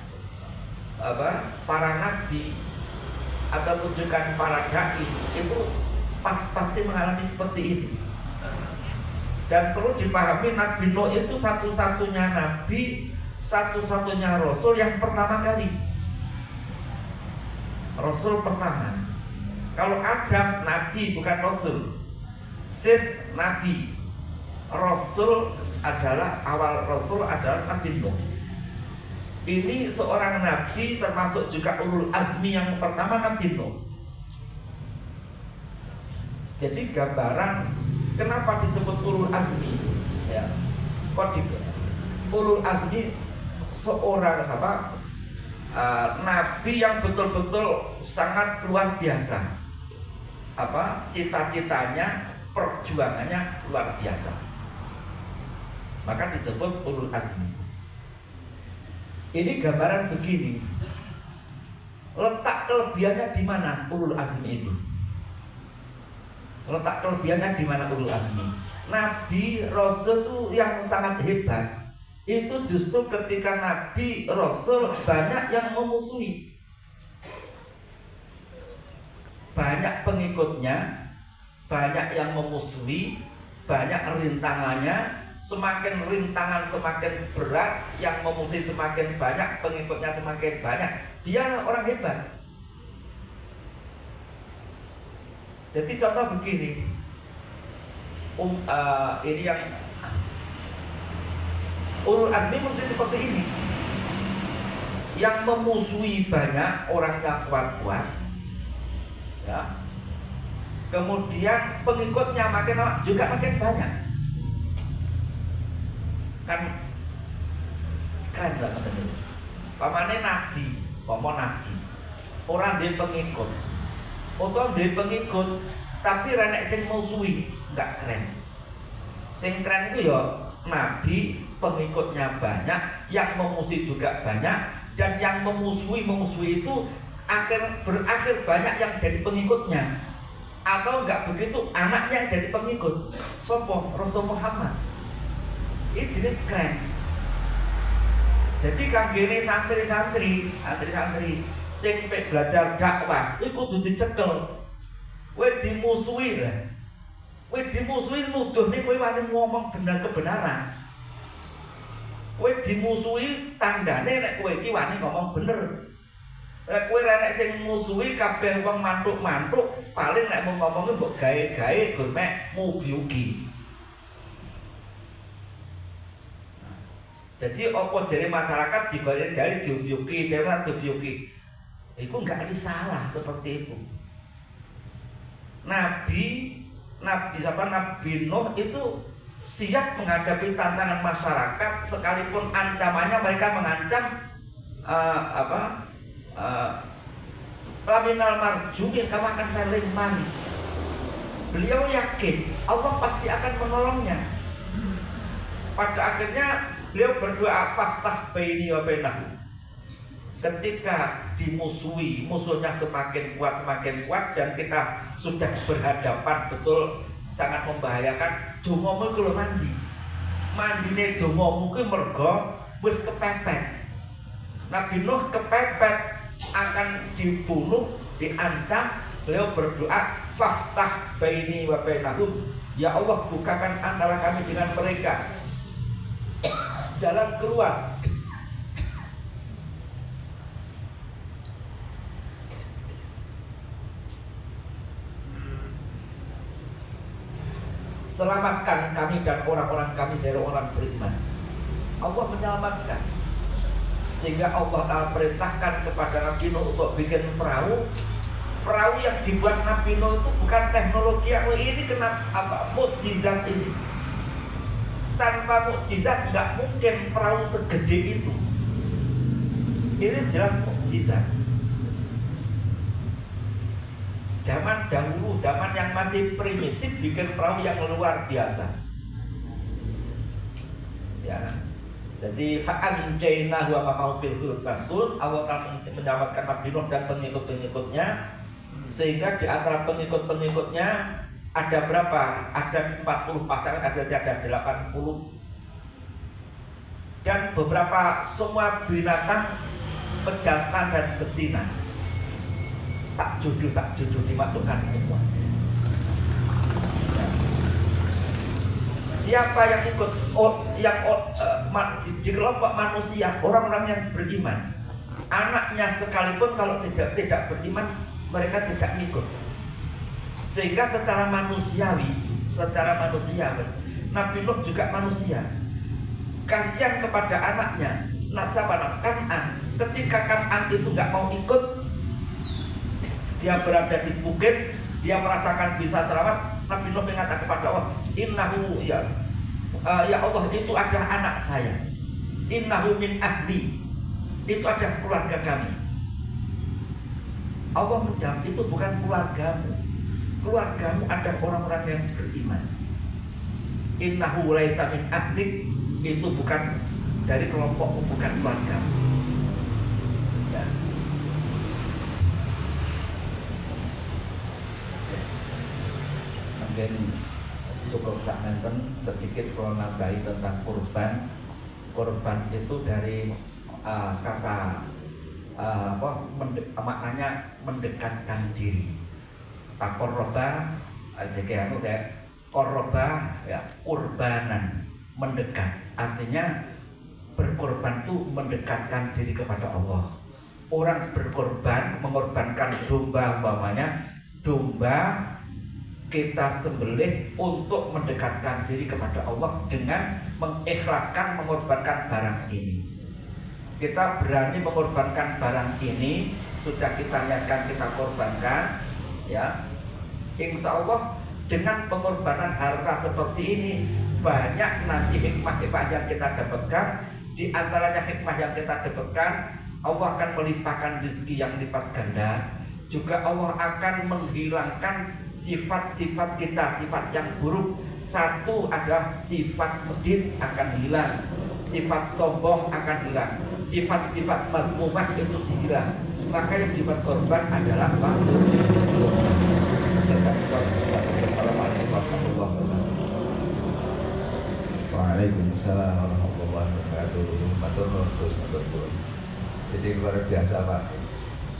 Speaker 4: para nabi atau rujukan para dai itu pasti mengalami seperti ini. Dan perlu dipahami, Nabi Nuh itu satu-satunya nabi, satu-satunya rasul yang pertama kali. Rasul pertama. Kalau Adam nabi bukan rasul, Sis nabi. Rasul adalah Nabi Nuh. Ini seorang nabi, termasuk juga ulul azmi yang pertama, Nabi Nuh. Jadi gambaran kenapa disebut ulul azmi, ya. Ulul azmi seorang nabi yang betul-betul sangat luar biasa. Cita-citanya, perjuangannya luar biasa. Maka disebut ulul azmi. Ini gambaran begini. Letak kelebihannya di mana ulul azmi itu? Letak kelebihannya di mana ulul azmi? Nabi Rasul itu yang sangat hebat. Itu justru ketika Nabi Rasul banyak yang memusuhi, banyak pengikutnya, banyak yang memusuhi, banyak rintangannya. Semakin rintangan semakin berat, yang memusuhi semakin banyak, pengikutnya semakin banyak. Dia orang hebat. Jadi contoh begini, ini yang ulul azmi mesti seperti ini. Yang memusuhi banyak, orangnya kuat-kuat, ya. Kemudian pengikutnya makin lama juga makin banyak. Kan keren banget itu. Pamane nabi, orang dia pengikut, tapi renek sing musuhi, enggak keren. Sing keren itu ya nabi, pengikutnya banyak, yang memusuhi juga banyak, dan yang memusuhi itu berakhir banyak yang jadi pengikutnya, atau enggak begitu anaknya yang jadi pengikut. Sopo Rasul Muhammad. Ini jenis keren. Jadi kanggene santri-santri sing belajar dakwah iku kudu dicekel. Kowe dimusuhi lah. Kowe dimusuhi nuduhne kowe wani ngomong kebenaran. Kowe dimusuhi tandane nek kowe iki wani ngomong bener. Nek kowe nek sing musuhi kabeh wong mantuk-mantuk, paling nek mau ngomongnya mbok gawe-gawe mek mugi-ugi. Jadi apa jadi masyarakat dibalik dari diubi-ubi, itu enggak ada salah seperti itu. Nabi Nuh itu siap menghadapi tantangan masyarakat, sekalipun ancamannya mereka mengancam laminal marjumin, kamu akan saya lempari. Beliau yakin Allah pasti akan menolongnya. Pada akhirnya beliau berdoa, faftah baini wa bainahum. Ketika dimusuhi, musuhnya semakin kuat dan kita sudah berhadapan betul sangat membahayakan. Dongomu iku lho mandine dongomu kuwi mergo wis kepepet. Nabi Nuh kepepet akan dibunuh, diancam. Beliau berdoa, faftah baini wa bainahum. Ya Allah, bukakan antara kami dengan mereka jalan keluar. Selamatkan kami dan orang-orang kami dari orang beriman. Allah menyelamatkan. Sehingga Allah perintahkan kepada Nabi Nuh untuk bikin perahu. Perahu yang dibuat Nabi Nuh itu bukan teknologi yang ini, kena mukjizat ini. tanpa mukjizat nggak mungkin perahu segede itu. Ini jelas mukjizat. Zaman dahulu, zaman yang masih primitif, bikin perahu yang luar biasa. Ya. Jadi fa'anjaynahu wa ma'ahu fil fulkil, Allah akan menyelamatkan Nabi Nuh dan pengikut-pengikutnya, sehingga di antara pengikut-pengikutnya ada berapa? Ada 40 pasangan, ada 80. Dan beberapa semua binatang pejantan dan betina, sak cucu dimasukkan semua. Siapa yang ikut di kelompok manusia, orang-orang yang beriman, anaknya sekalipun kalau tidak beriman, mereka tidak ikut. Sehingga secara manusiawi, Nabi Nuh juga manusia. Kasihan kepada anaknya, Kan'an. Ketika Kan'an itu nggak mau ikut, dia berada di bukit, dia merasakan bisa selamat. Nabi Nuh mengatakan kepada Allah, Innahu ya Allah, itu adalah anak saya. Innahu min ahli, itu adalah keluarga kami. Allah menjawab, itu bukan keluargamu. Keluargamu ada orang-orang yang beriman. Innahu laisa min ahli, itu bukan dari kelompokmu, bukan keluargamu. Ya. Mungkin cukup sakmenten sedikit kalau nambahi tentang kurban. Kurban itu dari kata maknanya mendekatkan diri. Takoroba, kayak koroba, ya kurbanan, mendekat. Artinya berkorban itu mendekatkan diri kepada Allah. Orang berkorban, mengorbankan domba umpamanya, domba kita sembelih untuk mendekatkan diri kepada Allah dengan mengikhlaskan mengorbankan barang ini. Kita berani mengorbankan barang ini, sudah kita niatkan kita korbankan, ya. Insya Allah dengan pengorbanan harta seperti ini banyak nanti hikmah-hikmah yang kita dapatkan. Di antaranya hikmah yang kita dapatkan, Allah akan melimpahkan rezeki yang lipat ganda. Juga Allah akan menghilangkan sifat-sifat kita, sifat yang buruk. Satu adalah sifat medit akan hilang, sifat sombong akan hilang, sifat-sifat mazmumah itu hilang. Maka yang dibuat korban adalah apa? Assalamualaikum warahmatullahi wabarakatuh.
Speaker 1: Waalaikumsalam warahmatullahi wabarakatuh. Matur. Jadi luar biasa Pak,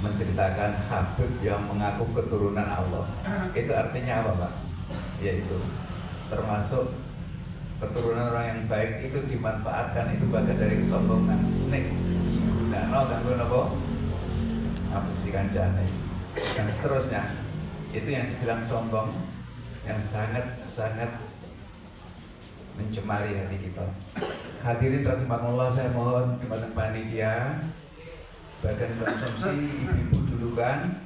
Speaker 1: menceritakan Habib yang mengaku keturunan Allah. Itu artinya apa Pak? Yaitu termasuk keturunan orang yang baik itu dimanfaatkan, itu bagian dari kesombongan. Nek digunakno kanggo napa? Ngapusi kancane. Dan seterusnya, itu yang dibilang sombong, yang sangat-sangat mencemari hati kita. Hadirin rahimakumullah, saya mohon kepada panitia bagian konsumsi, ibu-ibu dudukan,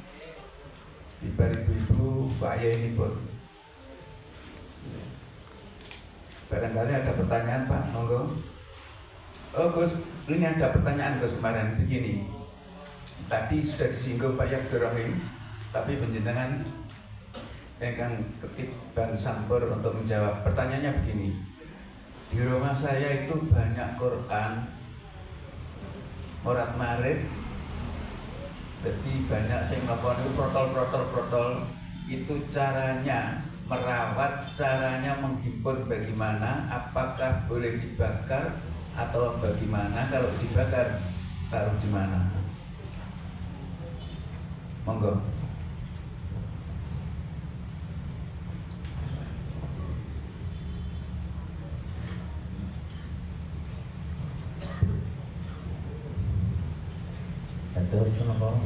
Speaker 1: ibu-ibu Pak Yai ini pun. Barangkali ada pertanyaan Pak, monggo. Oh Gus, ini ada pertanyaan Gus kemarin begini. Tadi sudah disinggung Pak Abdurrahim, tapi penjenengan ingkang ketiban sampur untuk menjawab. Pertanyaannya begini. Di rumah saya itu banyak Quran, morat marit, jadi banyak sing ngelakon itu protol. Itu caranya merawat, caranya menghimpun bagaimana? Apakah boleh dibakar atau bagaimana? Kalau dibakar taruh di mana? Monggo.
Speaker 4: Terus nopo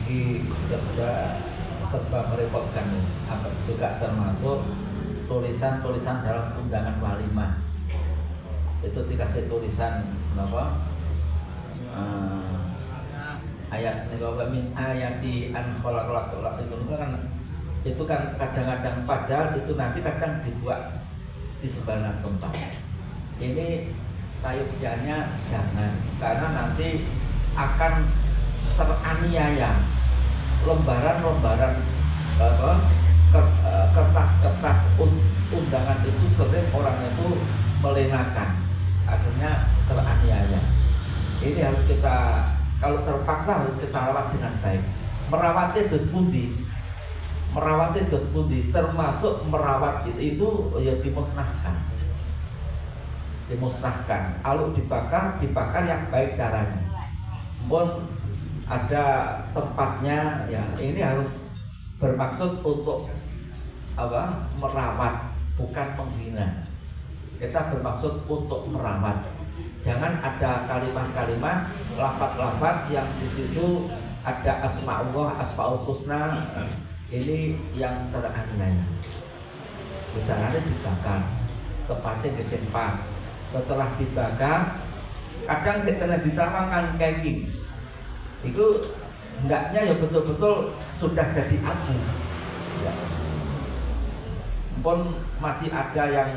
Speaker 4: ini serba merepotkan, juga termasuk tulisan dalam undangan walimah. Itu dikasih tulisan apa? Ayat min ayati an khalaqalak itu kan kadang-kadang padahal itu nanti kadang dibuat di sembarang tempat. Ini sayupianya jangan, karena nanti akan teraniaya. Lembaran-lembaran kertas-kertas undangan itu sering orang itu melenakan, akhirnya teraniaya. Ini harus kita, kalau terpaksa harus kita rawat dengan baik. Merawatnya dos pundi, termasuk merawat itu ya dimusnahkan. Kalau dibakar yang baik caranya. Pun ada tempatnya ya, ini harus bermaksud untuk apa? Merawat, bukan menghina. Kita bermaksud untuk merawat. Jangan ada kalimat-kalimat, lafaz-lafaz yang di situ ada asma'ullah, asma'ul husna, ini yang teraniaya. Bicaranya dibakar, tempatnya gesin pas. Setelah dibakar, kadang setelah ditambahkan camping, itu hendaknya ya betul-betul sudah jadi abu. Ya. Pun masih ada yang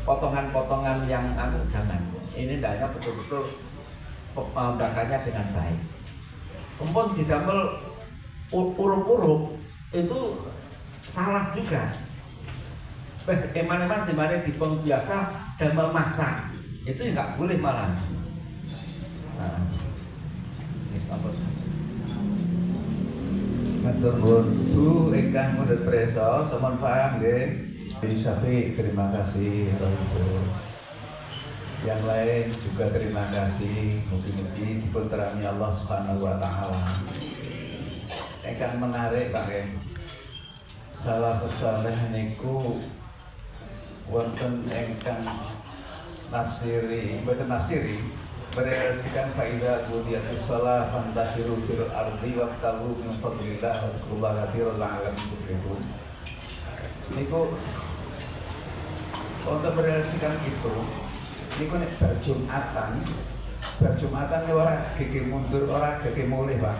Speaker 4: potongan-potongan yang jangan. Ini hendaknya betul-betul bakarnya dengan baik. Umpun didamel urup-urup itu salah juga. Eman-eman dimana dipeng biasa damel masak itu nggak boleh malah. Nah, ini sampun.
Speaker 1: Matur nuwun Bu ingkang mundhut presa, sampun paham nggih. Syafi terima kasih untuk yang lain juga terima kasih, mugi-mugi dipunterani Allah Subhanahu wa taala. Ingkang menarik Pak nggih. Salafus saleh niku wonten ingkang nafsiri, mboten nafsiri, merealisasikan faida budiyatus shalah fantashiru fil ardi wabtaghu min fadlillah wadhkurullaha katsiran la'allakum tuflihun. Niku untuk merealisasikan itu, niku nek berjumatan ora gege mundur, ora gege mulih Pak.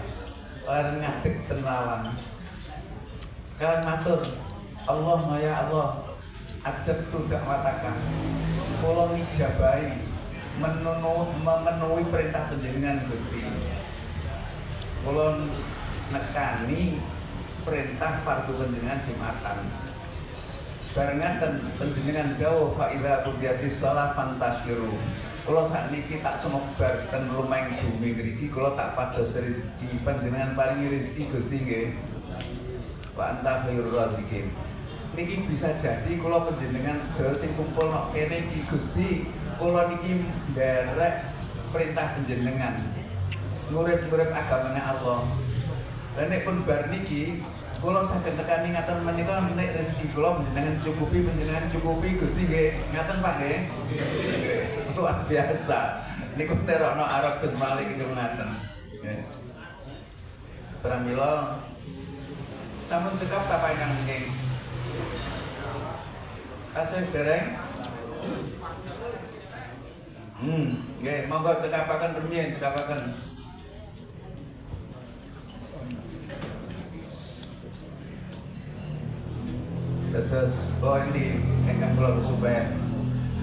Speaker 1: Ora ngadeg tenawan. Kalian matur, Allah ya Allah, ajab tu dakwatakan. Kula ngijabahi memenuhi perintah panjenengan Gusti. Kula nekani perintah fardu panjenengan Jumatan. Barengan dan panjenengan dawuh fa idza qudiyatis shalah fantashiru. Kula sakniki tak sumebar ten lumeng bumi mriki, kula tak pados rezeki panjenengan paringi rezeki Gusti nggih. Wa anta khairur raziqin. Niki bisa jadi kula panjenengan sedaya sing kumpul nok kene iki Gusti, kula niki nderek perintah panjenengan. Ngurip-ngurip agamane Allah. Lah nek pun bar niki kula saged nekani ngaten menika nek rezeki kula panjenengan cukupi Gusti nggih. Ngaten Pak nggih. Nggih. Luar biasa. Niku nerokno Arab Gus Malik iki ngaten. Nggih. Pramila sampun cekap apa ingkang nggih. Asih dereng. Nggih, monggo cekapaken rumiyin, cekapaken. Terus, ini ingkang kula suben.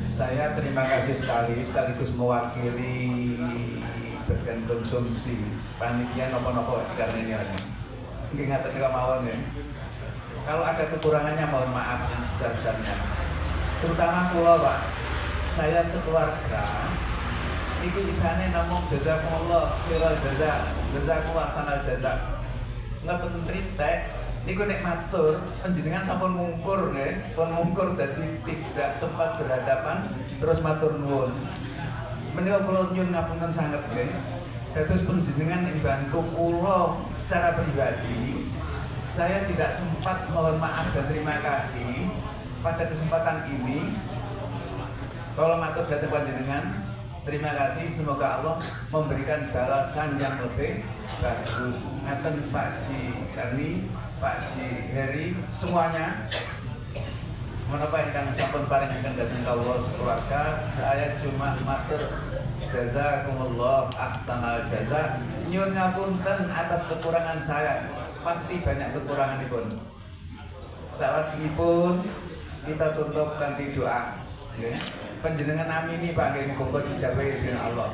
Speaker 1: Saya terima kasih sekaligus mewakili bagian konsumsi panitia nopo-nopo cikarene ini. Nggih ngaten kemawon nggih. Kalau ada kekurangannya mohon maaf yang sebesar-besarnya. Terutama kula Pak, saya sekeluarga iku isane namung jazakumullah khairal jazakumullah sanal jazak. Ngeten tritek niku nek matur panjenengan sampun mungkur nggih, pun mungkur dadi tidak sempat berhadapan terus matur nuwun. Menika kula nyuwun ngapunten sanget nggih. Dados panjenengan ing bantu kula secara pribadi. Saya tidak sempat mohon maaf dan terima kasih pada kesempatan ini. Kalau matur datang panjenengan, terima kasih. Semoga Allah memberikan balasan yang lebih bagus. Ngaten Pak Ji Karni, Pak Ji Heri, semuanya. Menapa ingkang sampun paringaken dhateng kawula sekeluarga, saya cuma matur jazakumullah ahsanal jaza. Nyuwun ngapunten atas kekurangan saya. Pasti banyak kekuranganipun. Salajengipun kita tutup kanthi doa. Ya. Panjenengan amini Pak nggih muga dijabahi dening Allah.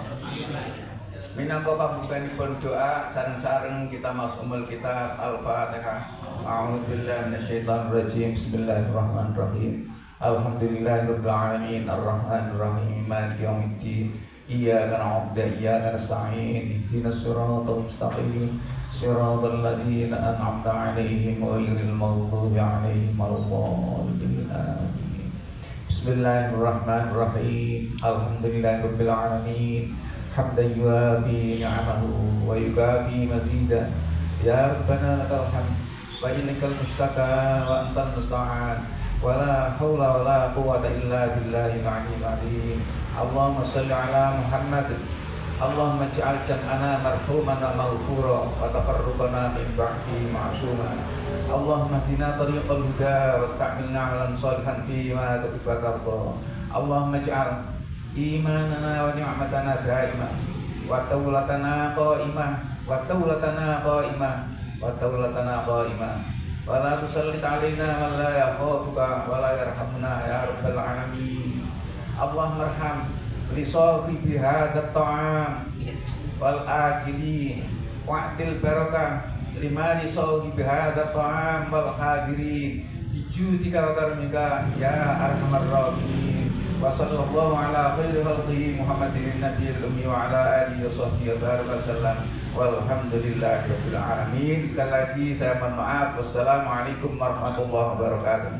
Speaker 1: Minangka pambukanipun doa sareng-sareng kita masumul kitab Al-Fatihah. A'udzubillahi minasyaitonir rajim. Bismillahirrahmanirrahim. Alhamdulillahirabbil alamin arrahmanir rahim maliki yaumiddin. Iyyaka na'budu wa iyyaka nasta'in. Ihdinas siratal mustaqim. Siratal ladzina an'amta 'alaihim ghairil maghdubi alaihim waladdallin. Bismillahirrahmanirrahim. Alhamdulillahirabbil alamin. Hamdan yuwafi ni'amahu wa yukafi mazidah. Ya Rabbana lakal hamd wa ilaikal mushtaka wa antal musta'an. Wa la haula wa la quwwata illa billahil 'aliyyil 'azim. Allahumma shalli ala Muhammad. Allahumma ij'al jam'ana marhuman wa maghfura wa taqarrubana min ba'di ma'suma. Allahumma hdina tariqal huda wasta'milna 'amalan shalihan fi ma tuhibbu wa tarda. Allahumma ij'al imanana wa ni'matana daimah wa tawlatana qa'imah wa tawlatana qa'imah wa tawlatana qa'imah wa la tusallit 'alaina man la yakhafuka wa la yarhamuna ya rabbal alamin. Allahumma arham li sahibi hadzal ta'am wal akilin wa'til barakah lima li sahibi hadzal ta'am wal hadirin bijudika wa karamika ya arhamar rahimin. Wa sallallahu ala khairi khalqihi Muhammadin nabiyil ummi wa ala alihi wa sahbihi wa baraka sallam walhamdulillahi rabbil alamin. Sekali lagi saya mohon maaf. Wassalamualaikum warahmatullahi wabarakatuh.